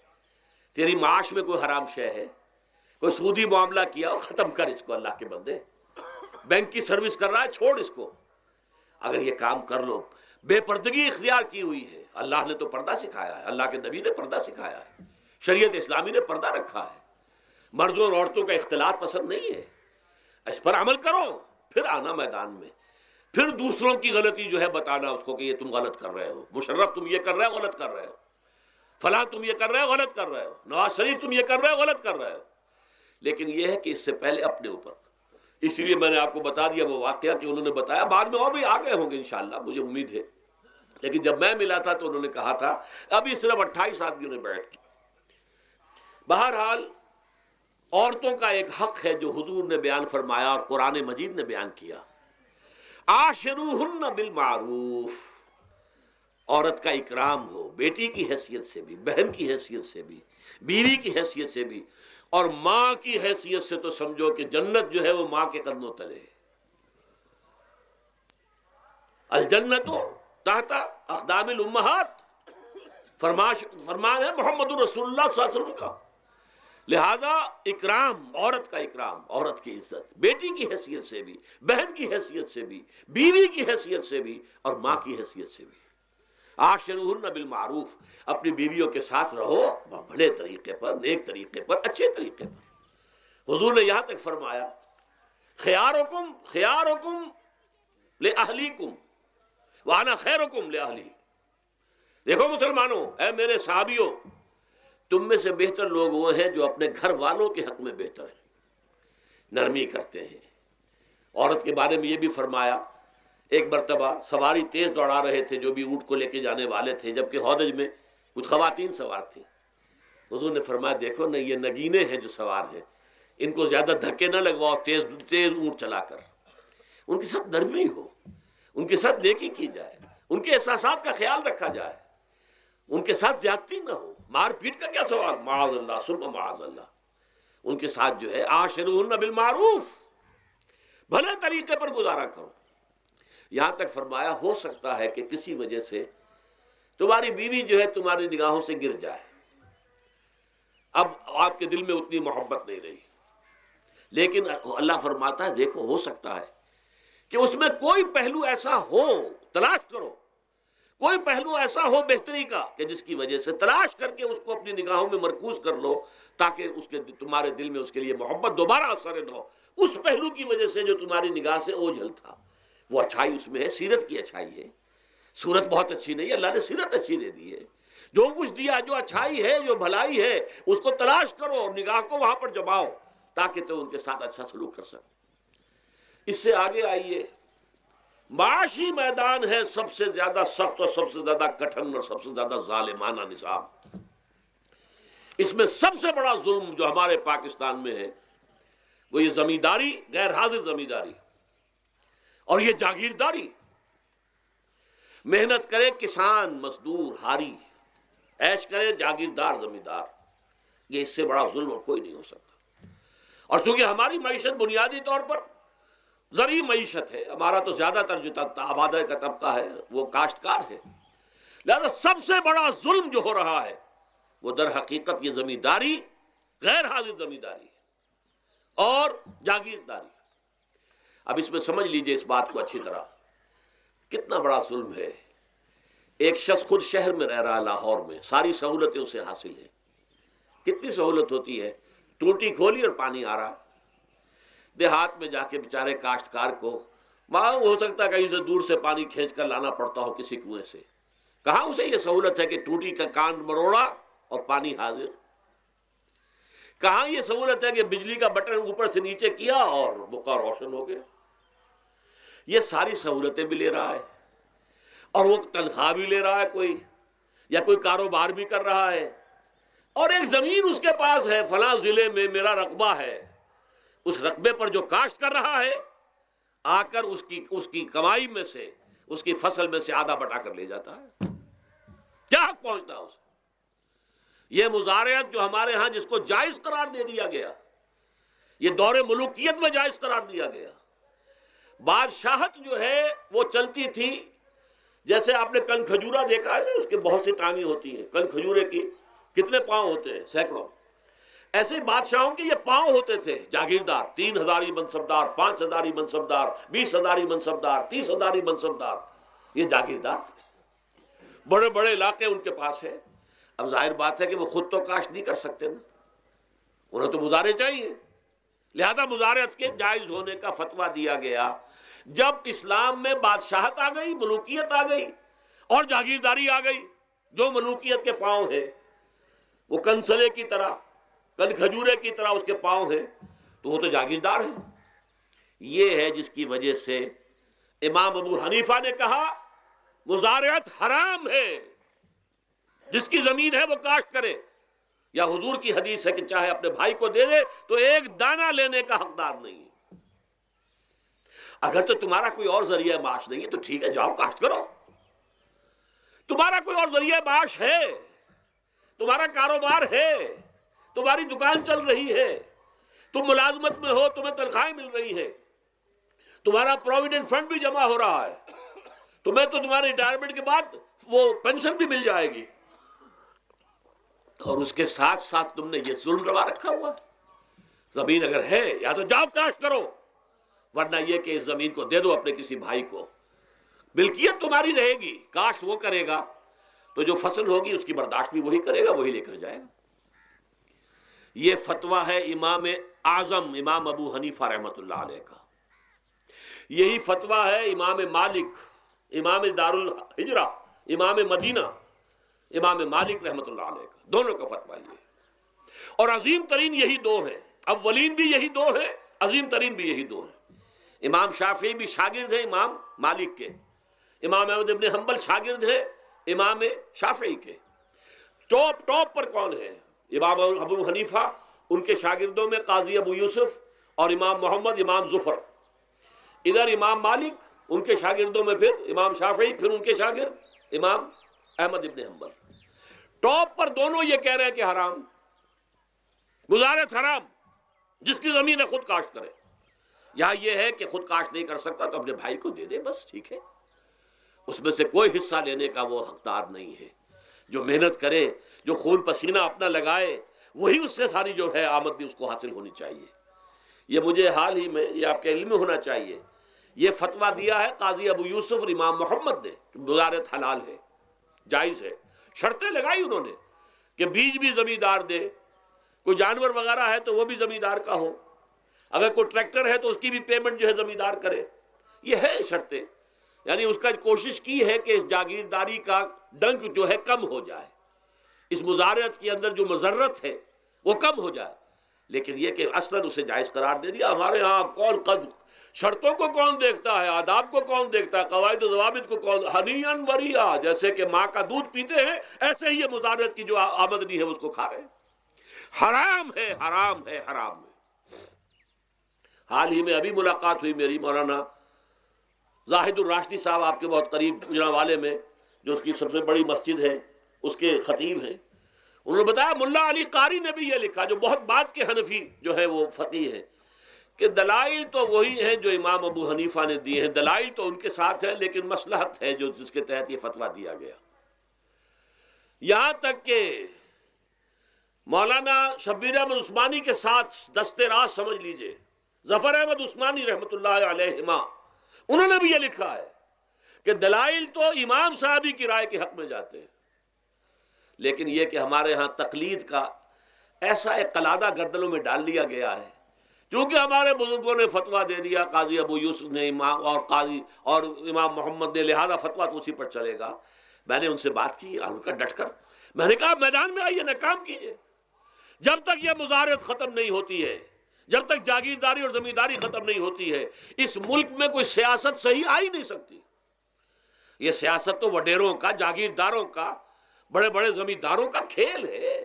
تیری معاش میں کوئی حرام شے ہے، کوئی سودی معاملہ کیا ہو، ختم کر اس کو. اللہ کے بندے، بینک کی سروس کر رہا ہے، چھوڑ اس کو. اگر یہ کام کر لو، بے پردگی اختیار کی ہوئی ہے. اللہ نے تو پردہ سکھایا ہے، اللہ کے نبی نے پردہ سکھایا ہے، شریعت اسلامی نے پردہ رکھا ہے. مردوں اور عورتوں کا اختلاط پسند نہیں ہے. اس پر عمل کرو، پھر آنا میدان میں، پھر دوسروں کی غلطی جو ہے بتانا اس کو کہ یہ تم غلط کر رہے ہو، مشرف تم یہ کر رہے ہو، غلط کر رہے ہو، فلاں تم یہ کر رہے ہو، غلط کر رہے ہو، نواز شریف تم یہ کر رہے ہو، غلط کر رہے ہو. لیکن یہ ہے کہ اس سے پہلے اپنے اوپر. اسی لیے میں نے آپ کو بتا دیا وہ واقعہ کہ انہوں نے بتایا، بعد میں اور بھی آ گئے ہوں گے انشاءاللہ، مجھے امید ہے. لیکن جب میں ملا تھا تو انہوں نے کہا تھا ابھی صرف 28 آدمیوں نے بیعت کی. بہرحال عورتوں کا ایک حق ہے جو حضور نے بیان فرمایا اور قرآن مجید نے بیان کیا. عاشروہن بالمعروف، عورت کا اکرام ہو، بیٹی کی حیثیت سے بھی، بہن کی حیثیت سے بھی، بیوی کی حیثیت سے بھی، اور ماں کی حیثیت سے تو سمجھو کہ جنت جو ہے وہ ماں کے قدموں تلے ہے۔ الجنت تحت اقدام الامہات، فرمان ہے محمد رسول اللہ صلی اللہ علیہ وسلم کا۔ لہذا اکرام، عورت کا اکرام، عورت کی عزت، بیٹی کی حیثیت سے بھی، بہن کی حیثیت سے بھی، بیوی کی حیثیت سے بھی، اور ماں کی حیثیت سے بھی۔ عاشروہن بالمعروف، اپنی بیویوں کے ساتھ رہو بڑے طریقے پر، نیک طریقے پر، اچھے طریقے پر۔ حضور نے یہاں تک فرمایا خیارکم خیارکم لأہلیکم وانا خیرکم لأہلی۔ دیکھو مسلمانوں، اے میرے صحابیوں، تم میں سے بہتر لوگ وہ ہیں جو اپنے گھر والوں کے حق میں بہتر ہیں، نرمی کرتے ہیں۔ عورت کے بارے میں یہ بھی فرمایا، ایک مرتبہ سواری تیز دوڑا رہے تھے جو بھی اونٹ کو لے کے جانے والے تھے، جبکہ ہودج میں کچھ خواتین سوار تھیں۔ حضور نے فرمایا دیکھو نہ، یہ نگینے ہیں جو سوار ہیں، ان کو زیادہ دھکے نہ لگواؤ تیز تیز اونٹ چلا کر، ان کے ساتھ نرمی ہو، ان کے ساتھ نیکی کی جائے، ان کے احساسات کا خیال رکھا جائے، ان کے ساتھ زیادتی نہ ہو، مار پیٹ کا کیا سوال، معاذ اللہ ثم معاذ اللہ۔ ان کے ساتھ جو ہے عاشروہن بالمعروف، بھلے طریقے پر گزارا کرو۔ یہاں تک فرمایا ہو سکتا ہے کہ کسی وجہ سے تمہاری بیوی جو ہے تمہاری نگاہوں سے گر جائے، اب آپ کے دل میں اتنی محبت نہیں رہی، لیکن اللہ فرماتا ہے دیکھو ہو سکتا ہے کہ اس میں کوئی پہلو ایسا ہو، تلاش کرو، کوئی پہلو ایسا ہو بہتری کا کہ جس کی وجہ سے تلاش کر کے اس کو اپنی نگاہوں میں مرکوز کر لو، تاکہ اس کے تمہارے دل میں اس کے لیے محبت دوبارہ اثر نہ ہو۔ اس پہلو کی وجہ سے جو تمہاری نگاہ سے اوجھل تھا، وہ اچھائی اس میں ہے، سیرت کی اچھائی ہے۔ صورت بہت اچھی نہیں ہے، اللہ نے سیرت اچھی دے دی ہے۔ جو کچھ دیا، جو اچھائی ہے، جو بھلائی ہے، اس کو تلاش کرو اور نگاہ کو وہاں پر جماؤ تاکہ تم ان کے ساتھ اچھا سلوک کر سکو۔ اس سے آگے آئیے، معاشی میدان ہے سب سے زیادہ سخت اور سب سے زیادہ کٹھن اور سب سے زیادہ ظالمانہ نظام۔ اس میں سب سے بڑا ظلم جو ہمارے پاکستان میں ہے وہ یہ زمینداری، غیر حاضر زمینداری، اور یہ جاگیرداری۔ محنت کرے کسان مزدور ہاری، عیش کرے جاگیردار زمیندار، یہ اس سے بڑا ظلم اور کوئی نہیں ہو سکتا۔ اور چونکہ ہماری معیشت بنیادی طور پر زرعی معیشت ہے، ہمارا تو زیادہ تر جو آبادی کا طبقہ ہے وہ کاشتکار ہے، لہذا سب سے بڑا ظلم جو ہو رہا ہے وہ در حقیقت یہ زمینداری، غیر حاضر زمینداری اور جاگیرداری۔ اب اس میں سمجھ لیجئے اس بات کو اچھی طرح، کتنا بڑا ظلم ہے۔ ایک شخص خود شہر میں رہ رہا ہے، لاہور میں، ساری سہولتیں اسے حاصل ہیں، کتنی سہولت ہوتی ہے، ٹوٹی کھولی اور پانی آ رہا۔ دیہات میں جا کے بیچارے کاشتکار کو معلوم ہو سکتا ہے کہیں سے دور سے پانی کھینچ کر لانا پڑتا ہو کسی کنویں سے، کہاں اسے یہ سہولت ہے کہ ٹوٹی کا کان مروڑا اور پانی حاضر، کہاں یہ سہولت ہے کہ بجلی کا بٹن اوپر سے نیچے کیا اور بقع روشن ہو گیا۔ یہ ساری سہولتیں بھی لے رہا ہے اور وہ تنخواہ بھی لے رہا ہے کوئی، یا کوئی کاروبار بھی کر رہا ہے، اور ایک زمین اس کے پاس ہے، فلاں ضلع میں میرا رقبہ ہے، اس رقبے پر جو کاشت کر رہا ہے آ کر اس کی کمائی میں سے، اس کی فصل میں سے آدھا بٹا کر لے جاتا ہے۔ کیا حق پہنچتا ہے اسے؟ یہ مزارعت جو ہمارے ہاں جس کو جائز قرار دے دیا گیا، یہ دور ملوکیت میں جائز قرار دیا گیا۔ بادشاہت جو ہے وہ چلتی تھی، جیسے آپ نے کن کھجورا دیکھا ہے نا، اس کے بہت سی ٹانگیں ہوتی ہیں، کن کھجورے کی کتنے پاؤں ہوتے ہیں، سینکڑوں۔ ایسے ہی بادشاہوں کے یہ پاؤں ہوتے تھے، جاگیردار، 3000 منصبدار، 5000 منصبدار، 20,000 منصبدار، 30,000 منصبدار، یہ جاگیردار، بڑے بڑے علاقے ان کے پاس ہے۔ اب ظاہر بات ہے کہ وہ خود تو کاشت نہیں کر سکتے نا، انہیں تو مزارع چاہیے، لہذا مزارعت کے جائز ہونے کا فتویٰ دیا گیا۔ جب اسلام میں بادشاہت آ گئی، ملوکیت آ گئی اور جاگیرداری آ گئی، جو ملوکیت کے پاؤں ہیں وہ کنسلے کی طرح، کن کھجورے کی طرح اس کے پاؤں ہیں، تو وہ تو جاگیردار ہے۔ یہ ہے جس کی وجہ سے امام ابو حنیفہ نے کہا مزارعت حرام ہے، جس کی زمین ہے وہ کاشت کرے، یا حضور کی حدیث ہے کہ چاہے اپنے بھائی کو دے دے تو ایک دانہ لینے کا حقدار نہیں ہے۔ اگر تو تمہارا کوئی اور ذریعہ معاش نہیں ہے تو ٹھیک ہے، جاؤ کاشت کرو، تمہارا کوئی اور ذریعہ معاش ہے، تمہارا کاروبار ہے، تمہاری دکان چل رہی ہے، تم ملازمت میں ہو، تمہیں تنخواہیں مل رہی ہیں، تمہارا پروویڈنٹ فنڈ بھی جمع ہو رہا ہے، تمہیں تو تمہارے ریٹائرمنٹ کے بعد وہ پینشن بھی مل جائے گی، اور اس کے ساتھ ساتھ تم نے یہ ظلم روا رکھا ہوا ہے۔ زمین اگر ہے یا تو جاؤ کاشت کرو، ورنہ یہ کہ اس زمین کو دے دو اپنے کسی بھائی کو، ملکیت تمہاری رہے گی، کاشت وہ کرے گا تو جو فصل ہوگی اس کی برداشت بھی وہی کرے گا، وہی لے کر جائے گا۔ یہ فتویٰ ہے امام اعظم امام ابو حنیفہ رحمۃ اللہ علیہ کا، یہی فتویٰ ہے امام مالک امام دار الحجرہ امام مدینہ امام مالک رحمۃ اللہ علیہ کا، دونوں کا فتویٰ یہ ہے، اور عظیم ترین یہی دو ہیں، اولین بھی یہی دو ہیں، عظیم ترین بھی یہی دو ہیں۔ امام شافعی بھی شاگرد ہیں امام مالک کے، امام احمد ابن حنبل شاگرد ہیں امام شافعی کے۔ ٹاپ پر کون ہے؟ امام ابو حنیفہ، ان کے شاگردوں میں قاضی ابو یوسف اور امام محمد امام ظفر، ادھر امام مالک، ان کے شاگردوں میں پھر امام شافعی، پھر ان کے شاگرد امام احمد ابن حنبل۔ ٹاپ پر دونوں یہ کہہ رہے ہیں کہ حرام، مزارعت حرام، جس کی زمین ہے خود کاشت کرے۔ یہاں یہ ہے کہ خود کاشت نہیں کر سکتا تو اپنے بھائی کو دے دے، بس ٹھیک ہے، اس میں سے کوئی حصہ لینے کا وہ حقدار نہیں ہے۔ جو محنت کرے، جو خون پسینہ اپنا لگائے، وہی اس سے ساری جو ہے آمد بھی اس کو حاصل ہونی چاہیے۔ یہ مجھے حال ہی میں، یہ آپ کے علم میں ہونا چاہیے، یہ فتویٰ دیا ہے قاضی ابو یوسف اور امام محمد نے کہ مزارعت حلال ہے، جائز ہے۔ شرطیں لگائی انہوں نے کہ بیج بھی زمیندار دے، کوئی جانور وغیرہ ہے تو وہ بھی زمیندار کا ہو، اگر کوئی ٹریکٹر ہے تو اس کی بھی پیمنٹ جو ہے زمیندار کرے۔ یہ ہے شرطیں، یعنی اس کا کوشش کی ہے کہ اس جاگیرداری کا ڈنک جو ہے کم ہو جائے، اس مزارعت کے اندر جو مضرت ہے وہ کم ہو جائے، لیکن یہ کہ اصلاً اسے جائز قرار دے دیا۔ ہمارے ہاں کون شرطوں کو کون دیکھتا ہے، آداب کو کون دیکھتا ہے، قواعد و ضوابط کو کون، ہنیئن وریا، جیسے کہ ماں کا دودھ پیتے ہیں ایسے ہی یہ مزارعت کی جو آمدنی ہے اس کو کھا رہے ہیں۔ حرام ہے، حرام ہے، حرام ہے۔ حال ہی میں ابھی ملاقات ہوئی میری مولانا زاہد الراشدی صاحب، آپ کے بہت قریب گجرانوالے میں، جو اس کی سب سے بڑی مسجد ہے، اس کے خطیب ہیں۔ انہوں نے بتایا ملا علی قاری نے بھی یہ لکھا، جو بہت بعد کے حنفی جو ہے وہ فقیہ ہیں، کہ دلائل تو وہی ہیں جو امام ابو حنیفہ نے دیے ہیں، دلائل تو ان کے ساتھ ہیں، لیکن مصلحت ہے جو جس کے تحت یہ فتویٰ دیا گیا۔ یہاں تک کہ مولانا شبیر احمد عثمانی کے ساتھ دست راست سمجھ لیجئے ظفر احمد عثمانی رحمۃ اللہ علیہما، انہوں نے بھی یہ لکھا ہے کہ دلائل تو امام صاحبی کی رائے کے حق میں جاتے ہیں، لیکن یہ کہ ہمارے ہاں تقلید کا ایسا ایک قلادہ گردنوں میں ڈال دیا گیا ہے، چونکہ ہمارے بزرگوں نے فتویٰ دے دیا، قاضی ابو یوسف نے امام اور قاضی اور امام محمد نے، لہذا فتویٰ تو اسی پر چلے گا۔ میں نے ان سے بات کی اور ان کا ڈٹ کر میں نے کہا میدان میں آئیے، نہ کام کیجیے، جب تک یہ مزارعت ختم نہیں ہوتی ہے، جب تک جاگیرداری اور زمینداری ختم نہیں ہوتی ہے، اس ملک میں کوئی سیاست صحیح آ ہی نہیں سکتی۔ یہ سیاست تو وڈیروں کا، جاگیرداروں کا، بڑے بڑے زمینداروں کا کھیل ہے۔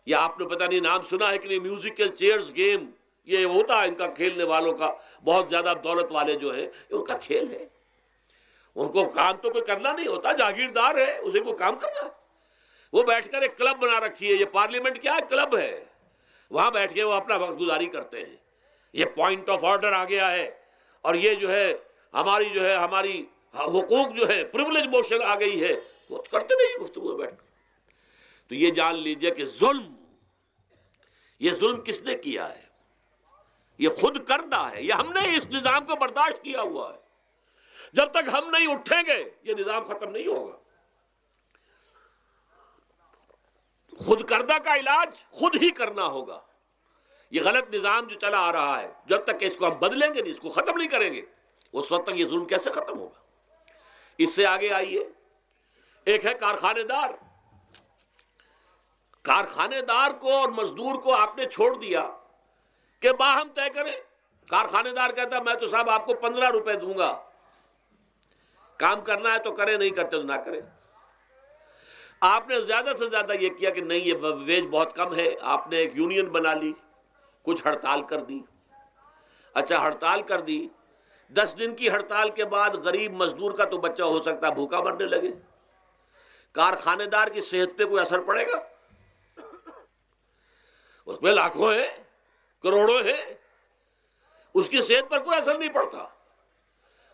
یہ آپ نے پتہ نہیں نام سنا ہے کہ نہیں، میوزیکل چیئرز گیم، یہ ہوتا ہے ان کا کھیلنے والوں کا، بہت زیادہ دولت والے جو ہیں، یہ ان کا کھیل ہے۔ ان کو کام تو کوئی کرنا نہیں ہوتا، جاگیردار ہے، اسے کوئی کام کرنا ہے۔ وہ بیٹھ کر ایک کلب بنا رکھی ہے، یہ پارلیمنٹ کیا ہے، کلب ہے، وہاں بیٹھ کے وہ اپنا وقت گزاری کرتے ہیں۔ یہ پوائنٹ آف آرڈر آ گیا ہے، اور یہ جو ہے ہماری حقوق جو ہے، پریولیج موشن آ گئی ہے، وہ کرتے نہیں گفتگو بیٹھ کر۔ تو یہ جان لیجئے کہ یہ ظلم کس نے کیا ہے؟ یہ خود کردہ ہے، یہ ہم نے اس نظام کو برداشت کیا ہوا ہے۔ جب تک ہم نہیں اٹھیں گے یہ نظام ختم نہیں ہوگا۔ خود کردہ کا علاج خود ہی کرنا ہوگا۔ یہ غلط نظام جو چلا آ رہا ہے، جب تک کہ اس کو ہم بدلیں گے نہیں، اس کو ختم نہیں کریں گے، اس وقت تک یہ ظلم کیسے ختم ہوگا؟ اس سے آگے آئیے، ایک ہے کارخانے دار۔ کارخانے دار کو اور مزدور کو آپ نے چھوڑ دیا کہ باہم طے کریں۔ کارخانے دار کہتا ہے میں تو صاحب آپ کو 15 روپے دوں گا، کام کرنا ہے تو کریں، نہیں کرتے تو نہ کریں۔ آپ نے زیادہ سے زیادہ یہ کیا کہ نہیں، یہ ویج بہت کم ہے، آپ نے ایک یونین بنا لی، کچھ ہڑتال کر دی۔ اچھا ہڑتال کر دی، 10 دن کی ہڑتال کے بعد غریب مزدور کا تو بچہ ہو سکتا ہے بھوکا مرنے لگے، کارخانے دار کی صحت پہ کوئی اثر پڑے گا؟ اس میں لاکھوں ہیں، کروڑوں ہیں، اس کی صحت پر کوئی اثر نہیں پڑتا۔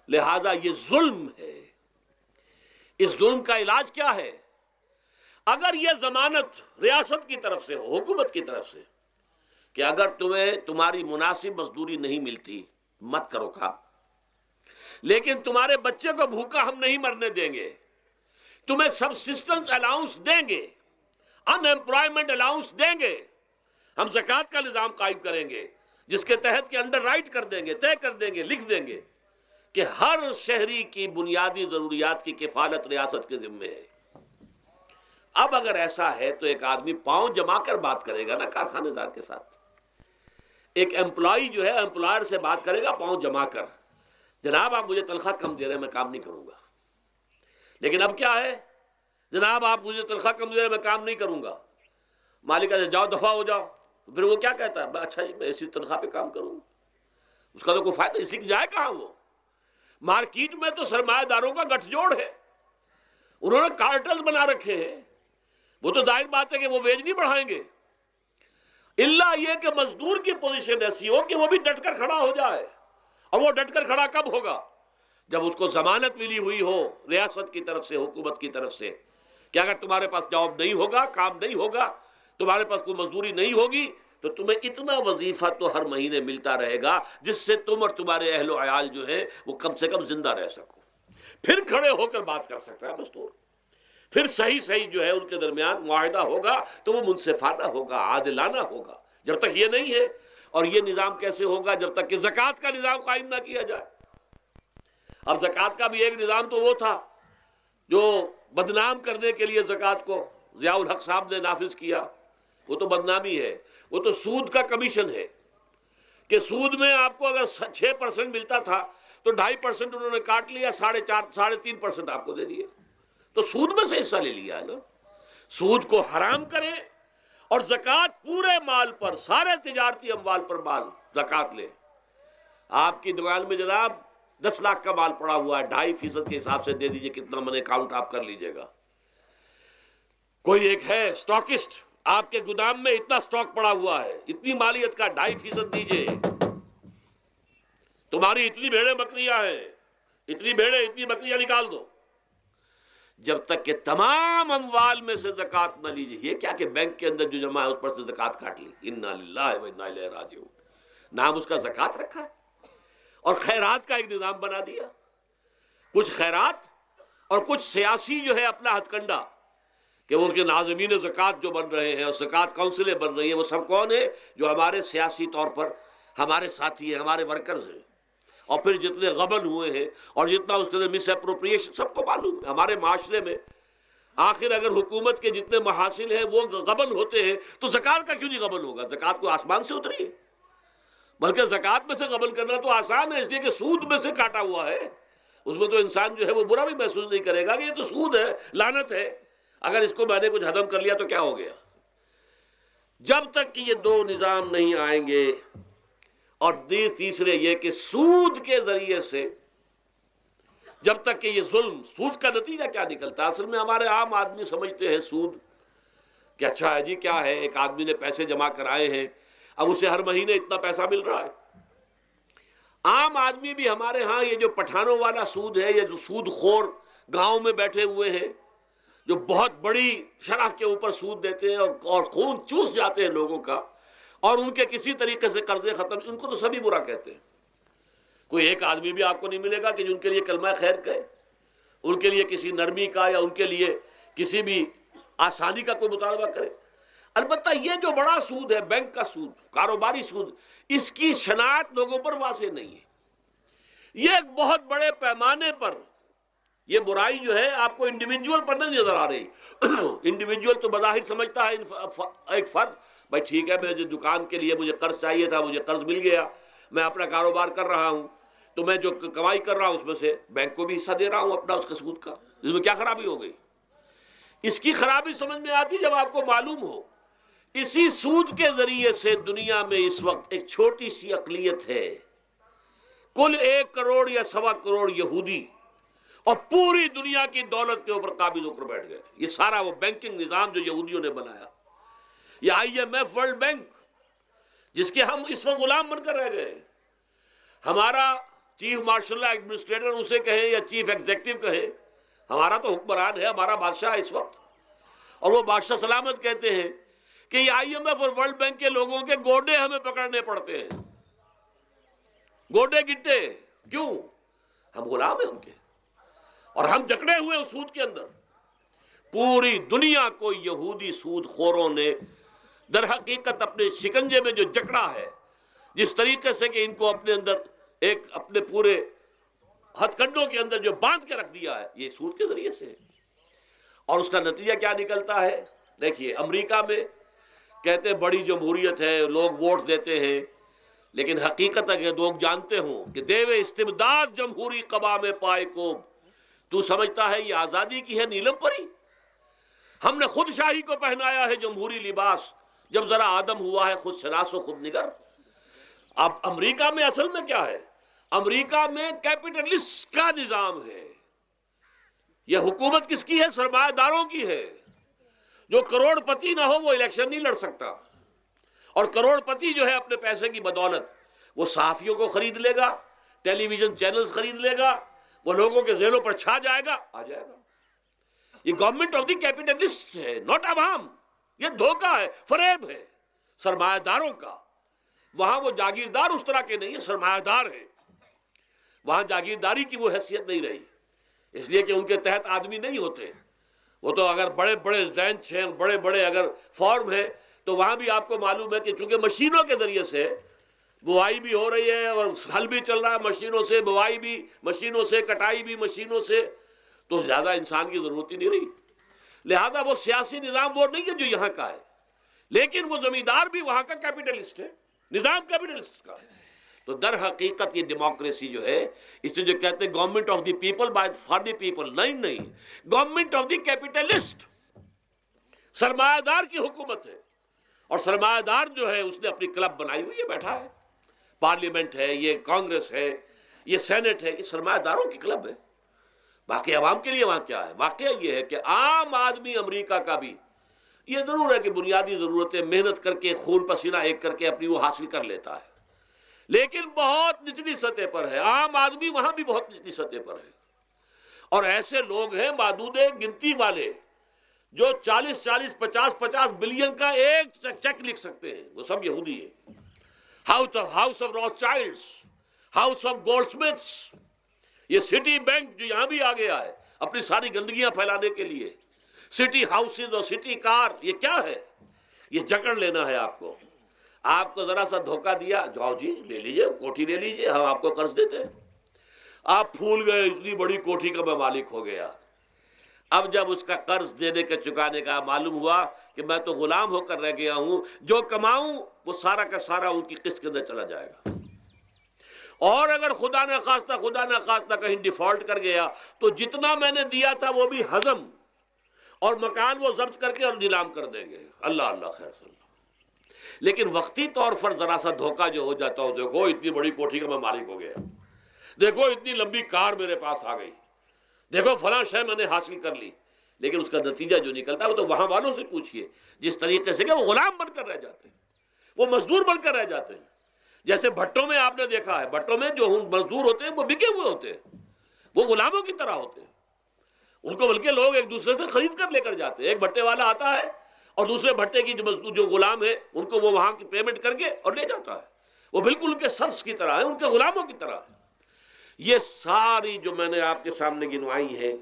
لہذا یہ ظلم ہے۔ اس ظلم کا علاج کیا ہے؟ اگر یہ ضمانت ریاست کی طرف سے ہو، حکومت کی طرف سے، کہ اگر تمہیں تمہاری مناسب مزدوری نہیں ملتی مت کرو کام، لیکن تمہارے بچے کو بھوکا ہم نہیں مرنے دیں گے، تمہیں سبسسٹنس الاؤنس دیں گے، ان ایمپلائمنٹ الاؤنس دیں گے، ہم زکوٰۃ کا نظام قائم کریں گے جس کے تحت کہ انڈر رائٹ کر دیں گے، طے کر دیں گے، لکھ دیں گے کہ ہر شہری کی بنیادی ضروریات کی کفالت ریاست کے ذمے ہے۔ اب اگر ایسا ہے تو ایک آدمی پاؤں جما کر بات کرے گا نا کارخانے دار کے ساتھ، ایک امپلائی جو ہے امپلائر سے بات کرے گا پاؤں جما کر، جناب آپ مجھے تنخواہ کم دے رہے ہیں میں کام نہیں کروں گا۔ لیکن اب کیا ہے؟ جناب آپ مجھے تنخواہ کم دے رہے ہیں میں کام نہیں کروں گا۔ مالک کہتے جاؤ دفعہ ہو جاؤ، پھر وہ کیا کہتا ہے؟ اچھا جی میں اسی تنخواہ پہ کام کروں گا، اس کا تو کوئی فائدہ، اسی کی جائے کہاں وہ؟ مارکیٹ میں تو سرمایہ داروں کا گٹھ جوڑ ہے، انہوں نے کارٹلز بنا رکھے ہیں، وہ تو ظاہر بات ہے کہ وہ ویج نہیں بڑھائیں گے، الا یہ کہ مزدور کی پوزیشن ایسی ہو کہ وہ بھی ڈٹ کر کھڑا ہو جائے۔ اور وہ ڈٹ کر کھڑا کب ہوگا؟ جب اس کو ضمانت ملی ہوئی ہو ریاست کی طرف سے، حکومت کی طرف سے، کہ اگر تمہارے پاس جاب نہیں ہوگا، کام نہیں ہوگا، تمہارے پاس کوئی مزدوری نہیں ہوگی، تو تمہیں اتنا وظیفہ تو ہر مہینے ملتا رہے گا جس سے تم اور تمہارے اہل و عیال جو ہے وہ کم سے کم زندہ رہ سکو۔ پھر کھڑے ہو کر بات کر سکتا ہے مزدور، پھر صحیح جو ہے ان کے درمیان معاہدہ ہوگا تو وہ منصفانہ ہوگا، عادلانہ ہوگا۔ جب تک یہ نہیں ہے، اور یہ نظام کیسے ہوگا؟ جب تک کہ زکوٰۃ کا نظام قائم نہ کیا جائے۔ اب زکوٰۃ کا بھی ایک نظام تو وہ تھا جو بدنام کرنے کے لیے زکوٰۃ کو ضیاء الحق صاحب نے نافذ کیا، وہ تو بدنامی ہے، وہ تو سود کا کمیشن ہے، کہ سود میں آپ کو اگر 6% ملتا تھا تو 2.5% انہوں نے کاٹ لیا، 3.5% آپ کو دے دیے، تو سود میں سے حصہ لے لیا ہے نا۔ سود کو حرام کریں اور زکوٰۃ پورے مال پر، سارے تجارتی اموال پر مال زکوٰۃ لیں۔ آپ کی دکان میں جناب 10 لاکھ کا مال پڑا ہوا ہے، 2.5% کے حساب سے دے دیجئے، کتنا من اکاؤنٹ آپ کر لیجئے گا۔ کوئی ایک ہے اسٹاکسٹ، آپ کے گودام میں اتنا سٹاک پڑا ہوا ہے، اتنی مالیت کا 2.5% دیجئے، تمہاری اتنی بھیڑیں بکریاں ہیں، اتنی بھیڑیں اتنی بکریاں نکال دو۔ جب تک کہ تمام اموال میں سے زکوٰۃ نہ لیجیے، یہ کیا کہ بینک کے اندر جو جمع ہے اس پر سے زکوٰۃ کاٹ لی، انا للہ و انا الیہ راجعون، نام اس کا زکوٰۃ رکھا ہے، اور خیرات کا ایک نظام بنا دیا، کچھ خیرات اور کچھ سیاسی جو ہے اپنا ہتھ کنڈا، کہ وہ کے ناظمین زکوٰۃ جو بن رہے ہیں اور زکوٰۃ کونسلیں بن رہی ہیں، وہ سب کون ہیں؟ جو ہمارے سیاسی طور پر ہمارے ساتھی ہیں، ہمارے ورکرز ہیں، اور پھر جتنے غبن ہوئے ہیں اور جتنا اس کے مس اپروپریشن، سب کو معلوم ہے ہمارے معاشرے میں۔ آخر اگر حکومت کے جتنے محاصل ہیں وہ غبن ہوتے ہیں تو زکوٰۃ کا کیوں نہیں غبن ہوگا؟ زکوٰۃ کو آسمان سے اتری ہے، بلکہ زکوٰۃ میں سے غبن کرنا تو آسان ہے، اس لیے کہ سود میں سے کاٹا ہوا ہے، اس میں تو انسان جو ہے وہ برا بھی محسوس نہیں کرے گا کہ یہ تو سود ہے، لعنت ہے، اگر اس کو میں نے کچھ ہضم کر لیا تو کیا ہو گیا۔ جب تک کہ یہ دو نظام نہیں آئیں گے، اور تیسرے یہ کہ سود کے ذریعے سے، جب تک کہ یہ ظلم، سود کا نتیجہ کیا نکلتا ہے؟ اصل میں ہمارے عام آدمی سمجھتے ہیں سود کہ اچھا ہے جی، کیا ہے، ایک آدمی نے پیسے جمع کرائے ہیں، اب اسے ہر مہینے اتنا پیسہ مل رہا ہے۔ عام آدمی بھی ہمارے ہاں یہ جو پٹھانوں والا سود ہے، یہ جو سود خور گاؤں میں بیٹھے ہوئے ہیں، جو بہت بڑی شرح کے اوپر سود دیتے ہیں اور خون چوس جاتے ہیں لوگوں کا، اور ان کے کسی طریقے سے قرضے ختم، ان کو تو سبھی برا کہتے ہیں۔ کوئی ایک آدمی بھی آپ کو نہیں ملے گا کہ جن کے لیے کلمہ خیر کہے، ان کے لیے کسی نرمی کا یا ان کے لیے کسی بھی آسانی کا کوئی مطالبہ کرے۔ البتہ یہ جو بڑا سود ہے، بینک کا سود، کاروباری سود، اس کی شناخت لوگوں پر واضح نہیں ہے۔ یہ ایک بہت بڑے پیمانے پر یہ برائی جو ہے آپ کو انڈیویجول پر نہیں نظر آ رہی۔ انڈیویجول تو بظاہر سمجھتا ہے ایک فرد، بھائی ٹھیک ہے، مجھے دکان کے لیے مجھے قرض چاہیے تھا، مجھے قرض مل گیا، میں اپنا کاروبار کر رہا ہوں، تو میں جو کمائی کر رہا ہوں اس میں سے بینک کو بھی حصہ دے رہا ہوں اپنا، اس کا سود کا، اس میں کیا خرابی ہو گئی؟ اس کی خرابی سمجھ میں آتی جب آپ کو معلوم ہو اسی سود کے ذریعے سے دنیا میں اس وقت ایک چھوٹی سی اقلیت ہے، کل 1 کروڑ یا 1.25 کروڑ یہودی، اور پوری دنیا کی دولت کے اوپر قابض ہو کر بیٹھ گئے. یہ سارا وہ بینکنگ نظام جو یہودیوں نے بنایا، یہ IMF ورلڈ بینک جس کے ہم اس وقت غلام بن کر رہ گئے. ہمارا چیف مارشل ایڈمنسٹریٹر اسے کہیں یا چیف ایگزیکٹو کہیں، ہمارا تو حکمران ہے، ہمارا بادشاہ ہے اس وقت. اور وہ بادشاہ سلامت کہتے ہیں کہ یہ IMF اور ورلڈ بینک کے لوگوں کے گوڈے ہمیں پکڑنے پڑتے ہیں، گوڈے گٹے. کیوں؟ ہم غلام ہیں ان کے، اور ہم جکڑے ہوئے اس سود کے اندر. پوری دنیا کو یہودی سود خوروں نے در حقیقت اپنے شکنجے میں جو جکڑا ہے، جس طریقے سے کہ ان کو اپنے اندر ایک اپنے پورے ہتھ کنڈوں کے اندر جو باندھ کے رکھ دیا ہے، یہ سود کے ذریعے سے. اور اس کا نتیجہ کیا نکلتا ہے؟ دیکھیے، امریکہ میں کہتے ہیں بڑی جمہوریت ہے، لوگ ووٹ دیتے ہیں، لیکن حقیقت اگر لوگ جانتے ہوں کہ دیوے استبداد جمہوری قبا میں پائے کوب، تو سمجھتا ہے یہ آزادی کی ہے نیلم پری. ہم نے خود شاہی کو پہنایا ہے جمہوری لباس، جب ذرا آدم ہوا ہے خود شناس و خود نگر. اب امریکہ میں اصل میں کیا ہے؟ امریکہ میں کیپٹلسٹ کا نظام ہے. یہ حکومت کس کی ہے؟ سرمایہ داروں کی ہے. جو کروڑ پتی نہ ہو وہ الیکشن نہیں لڑ سکتا. اور کروڑ پتی جو ہے اپنے پیسے کی بدولت وہ صحافیوں کو خرید لے گا، ٹیلی ویژن چینلز خرید لے گا، وہ لوگوں کے ذہنوں پر چھا جائے گا، آ جائے گا. یہ گورنمنٹ آف دی کیپٹلسٹ ہے، ناٹ عوام. یہ دھوکہ ہے، فریب ہے سرمایہ داروں کا. وہاں وہ جاگیردار اس طرح کے نہیں ہیں، سرمایہ دار ہیں. وہاں جاگیرداری کی وہ حیثیت نہیں رہی، اس لیے کہ ان کے تحت آدمی نہیں ہوتے. وہ تو اگر بڑے بڑے رینچ ہیں، بڑے بڑے اگر فارم ہیں، تو وہاں بھی آپ کو معلوم ہے کہ چونکہ مشینوں کے ذریعے سے بوائی بھی ہو رہی ہے اور ہل بھی چل رہا ہے مشینوں سے، بوائی بھی مشینوں سے، کٹائی بھی مشینوں سے، تو زیادہ انسان کی ضرورت ہی نہیں رہی. لہذا وہ سیاسی نظام وہ نہیں ہے جو یہاں کا ہے، لیکن وہ زمیندار بھی وہاں کا کیپٹلسٹ ہے، نظام کیپٹلسٹ کا ہے. تو در حقیقت یہ ڈیموکریسی جو ہے، اس جو کہتے ہیں government of the people by for the people, نہیں، گورنمنٹ آف دی کیپٹلسٹ، سرمایہ دار کی حکومت ہے. اور سرمایہ دار جو ہے اس نے اپنی کلب بنائی ہوئی ہے، بیٹھا ہے. پارلیمنٹ ہے، یہ کانگریس ہے، یہ سینٹ ہے، یہ سرمایہ داروں کی کلب ہے. باقی عوام کے لیے وہاں کیا ہے؟ واقعہ یہ ہے کہ عام آدمی امریکہ کا بھی یہ ضرور ہے کہ بنیادی ضرورتیں محنت کر کے خون پسینہ ایک کر کے اپنی وہ حاصل کر لیتا ہے، لیکن بہت نچلی سطح پر ہے. عام آدمی وہاں بھی بہت نچلی سطح پر ہے. اور ایسے لوگ ہیں معدود گنتی والے جو 40 50 بلین کا ایک چیک لکھ سکتے ہیں، وہ سب یہودی ہیں. House of Rothschilds, house of Goldsmiths, یہ سٹی بینک جو یہاں بھی آ گیا ہے اپنی ساری گندگیاں پھیلانے کے لیے، سٹی ہاؤسز اور سٹی کار، یہ کیا ہے؟ یہ جکڑ لینا ہے آپ کو. آپ کو ذرا سا دھوکہ دیا، جاؤ جی لے لیجئے، کوٹھی لے لیجئے، ہم آپ کو قرض دیتے ہیں. آپ پھول گئے، اتنی بڑی کوٹھی کا میں مالک ہو گیا. اب جب اس کا قرض دینے کا چکانے کا معلوم ہوا کہ میں تو غلام ہو کر رہ گیا ہوں، جو کماؤں وہ سارا کا سارا ان کی قسط کے اندر چلا جائے گا. اور اگر خدا نہ خواستہ کہیں ڈیفالٹ کر گیا تو جتنا میں نے دیا تھا وہ بھی ہضم، اور مکان وہ ضبط کر کے اور نیلام کر دیں گے. اللہ خیر صلی اللہ. لیکن وقتی طور پر ذرا سا دھوکہ جو ہو جاتا ہو، دیکھو اتنی بڑی کوٹھی کا میں مالک ہو گیا، دیکھو اتنی لمبی کار میرے پاس آ گئی، دیکھو فلاں شے میں نے حاصل کر لی، لیکن اس کا نتیجہ جو نکلتا ہے وہ تو وہاں والوں سے پوچھئے جس طریقے سے کہ وہ غلام بن کر رہ جاتے ہیں، وہ مزدور بن کر رہ جاتے ہیں. جیسے بھٹوں میں آپ نے دیکھا ہے، بھٹوں میں جو مزدور ہوتے ہیں وہ بکے ہوئے ہوتے ہیں، وہ غلاموں کی طرح ہوتے ہیں. ان کو بلکہ لوگ ایک دوسرے سے خرید کر لے کر جاتے ہیں. ایک بھٹے والا آتا ہے اور دوسرے بھٹے کی جو مزدور جو غلام ہے ان کو وہ وہاں کی پیمنٹ کر کے اور لے جاتا ہے. وہ بالکل ان کے سرس کی طرح ہے، ان کے غلاموں کی طرح ہے. یہ ساری جو میں نے آپ کے سامنے گنوائی ہیں،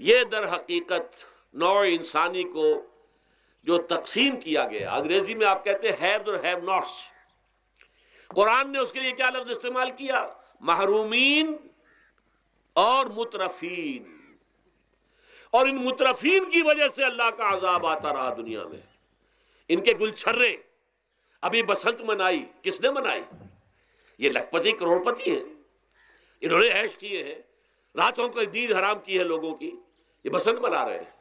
یہ در حقیقت نوع انسانی کو جو تقسیم کیا گیا، انگریزی میں آپ کہتے ہیں ہیوز اور ہیو ناٹس. قرآن نے اس کے لیے کیا لفظ استعمال کیا؟ محرومین اور مترفین. اور ان مترفین کی وجہ سے اللہ کا عذاب آتا رہا دنیا میں. ان کے گلچھرے ابھی بسنت منائی، کس نے منائی؟ یہ لکھپتی کروڑ پتی ہیں، انہوں نے عیش کیے ہیں، راتوں کو نیند حرام کی ہے لوگوں کی، یہ بسنت منا رہے ہیں.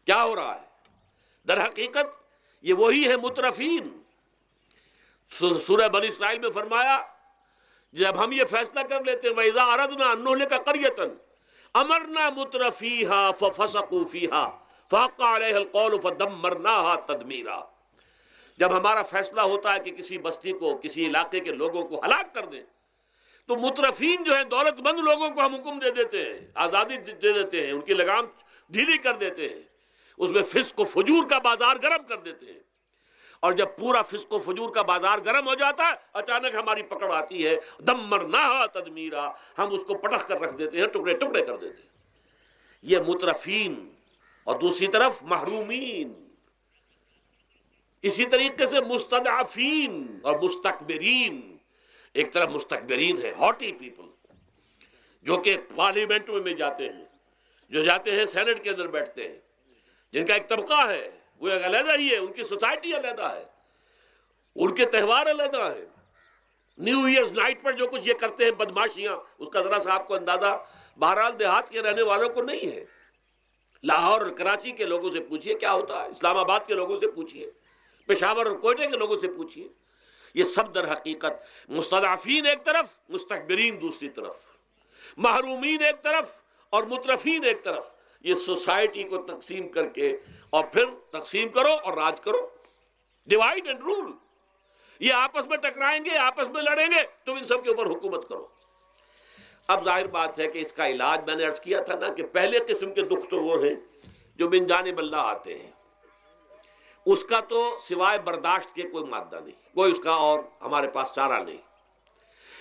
کیا ہو رہا ہے؟ در حقیقت یہ وہی ہے مترفین. سورہ بنی اسرائیل میں فرمایا جب ہم یہ فیصلہ کر لیتے ہیں وَإِذَا أَرَدْنَا أَن نُهْلِكَ قَرْيَةً امرنا مترفیہا ففسقوا فیہا فحق علیہ القول فدمرناہا تدمیرا. جب ہمارا فیصلہ ہوتا ہے کہ کسی بستی کو، کسی علاقے کے لوگوں کو ہلاک کر دیں، تو مترفین جو ہیں، دولت مند لوگوں کو ہم حکم دے دیتے ہیں، آزادی دے دیتے ہیں، ان کی لگام ڈھیلی کر دیتے ہیں، اس میں فسق و فجور کا بازار گرم کر دیتے ہیں. اور جب پورا فسق و فجور کا بازار گرم ہو جاتا ہے، اچانک ہماری پکڑ آتی ہے، دمرناہا تدمیرا، ہم اس کو پٹخ کر رکھ دیتے ہیں، ٹکڑے ٹکڑے کر دیتے ہیں. یہ مترفین. اور دوسری طرف محرومین. اسی طریقے سے مستضعفین اور مستکبرین. ایک طرف مستکبرین ہے، ہاٹی پیپل، جو کہ پارلیمنٹ میں جاتے ہیں، جو جاتے ہیں سینٹ کے اندر بیٹھتے ہیں، جن کا ایک طبقہ ہے، وہ ایک علیحدہ ہی ہے، ان کی سوسائٹی علیحدہ ہے، ان کے تہوار علیحدہ ہیں. نیو ایئرز نائٹ پر جو کچھ یہ کرتے ہیں بدماشیاں، اس کا ذرا سا آپ کو اندازہ بہرحال دیہات کے رہنے والوں کو نہیں ہے. لاہور اور کراچی کے لوگوں سے پوچھئے کیا ہوتا ہے، اسلام آباد کے لوگوں سے پوچھئے، پشاور اور کوئٹہ کے لوگوں سے پوچھئے. یہ سب در حقیقت مستضعفین ایک طرف، مستکبرین دوسری طرف، محرومین ایک طرف اور مترفین ایک طرف. یہ سوسائٹی کو تقسیم کر کے، اور پھر تقسیم کرو اور راج کرو، ڈیوائیڈ اینڈ رول. یہ آپس میں ٹکرائیں گے، آپس میں لڑیں گے، تم ان سب کے اوپر حکومت کرو. اب ظاہر بات ہے کہ اس کا علاج میں نے عرض کیا تھا نا، کہ پہلے قسم کے دکھ تو وہ ہیں جو من جانب اللہ آتے ہیں، اس کا تو سوائے برداشت کے کوئی مادہ نہیں، کوئی اس کا اور ہمارے پاس چارہ نہیں.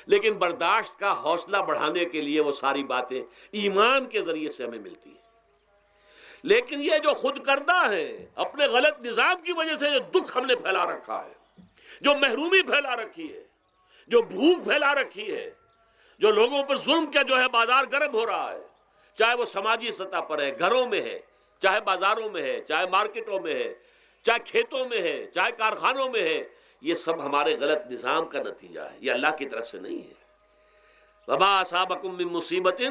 لیکن برداشت کا حوصلہ بڑھانے کے لیے وہ ساری باتیں ایمان کے ذریعے سے ہمیں ملتی ہیں. لیکن یہ جو خود کردہ ہے، اپنے غلط نظام کی وجہ سے جو دکھ ہم نے پھیلا رکھا ہے، جو محرومی پھیلا رکھی ہے، جو بھوک پھیلا رکھی ہے، جو لوگوں پر ظلم کا جو ہے بازار گرم ہو رہا ہے، چاہے وہ سماجی سطح پر ہے، گھروں میں ہے، چاہے بازاروں میں ہے، چاہے مارکیٹوں میں ہے، چاہے کھیتوں میں ہے، چاہے کارخانوں میں ہے، یہ سب ہمارے غلط نظام کا نتیجہ ہے، یہ اللہ کی طرف سے نہیں ہے. وما اصابکم من مصیبت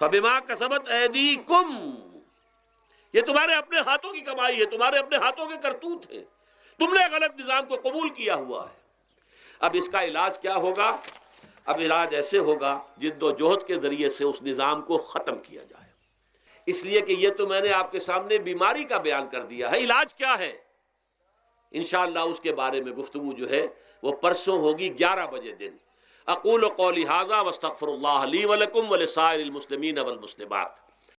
فبما کسبت ایدیکم، یہ تمہارے اپنے ہاتھوں کی کمائی ہے، تمہارے اپنے ہاتھوں کے کرتوت ہیں، تم نے غلط نظام کو قبول کیا ہوا ہے. اب اس کا علاج کیا ہوگا؟ اب علاج ایسے ہوگا جد و جہد کے ذریعے سے اس نظام کو ختم کیا جائے. اس لیے کہ یہ تو میں نے آپ کے سامنے بیماری کا بیان کر دیا ہے، علاج کیا ہے انشاءاللہ اس کے بارے میں گفتگو جو ہے وہ پرسوں ہوگی 11 بجے دن. اقول قولی ھذا واستغفر اللہ لی ولکم ولسائر المسلمین والمسلمات.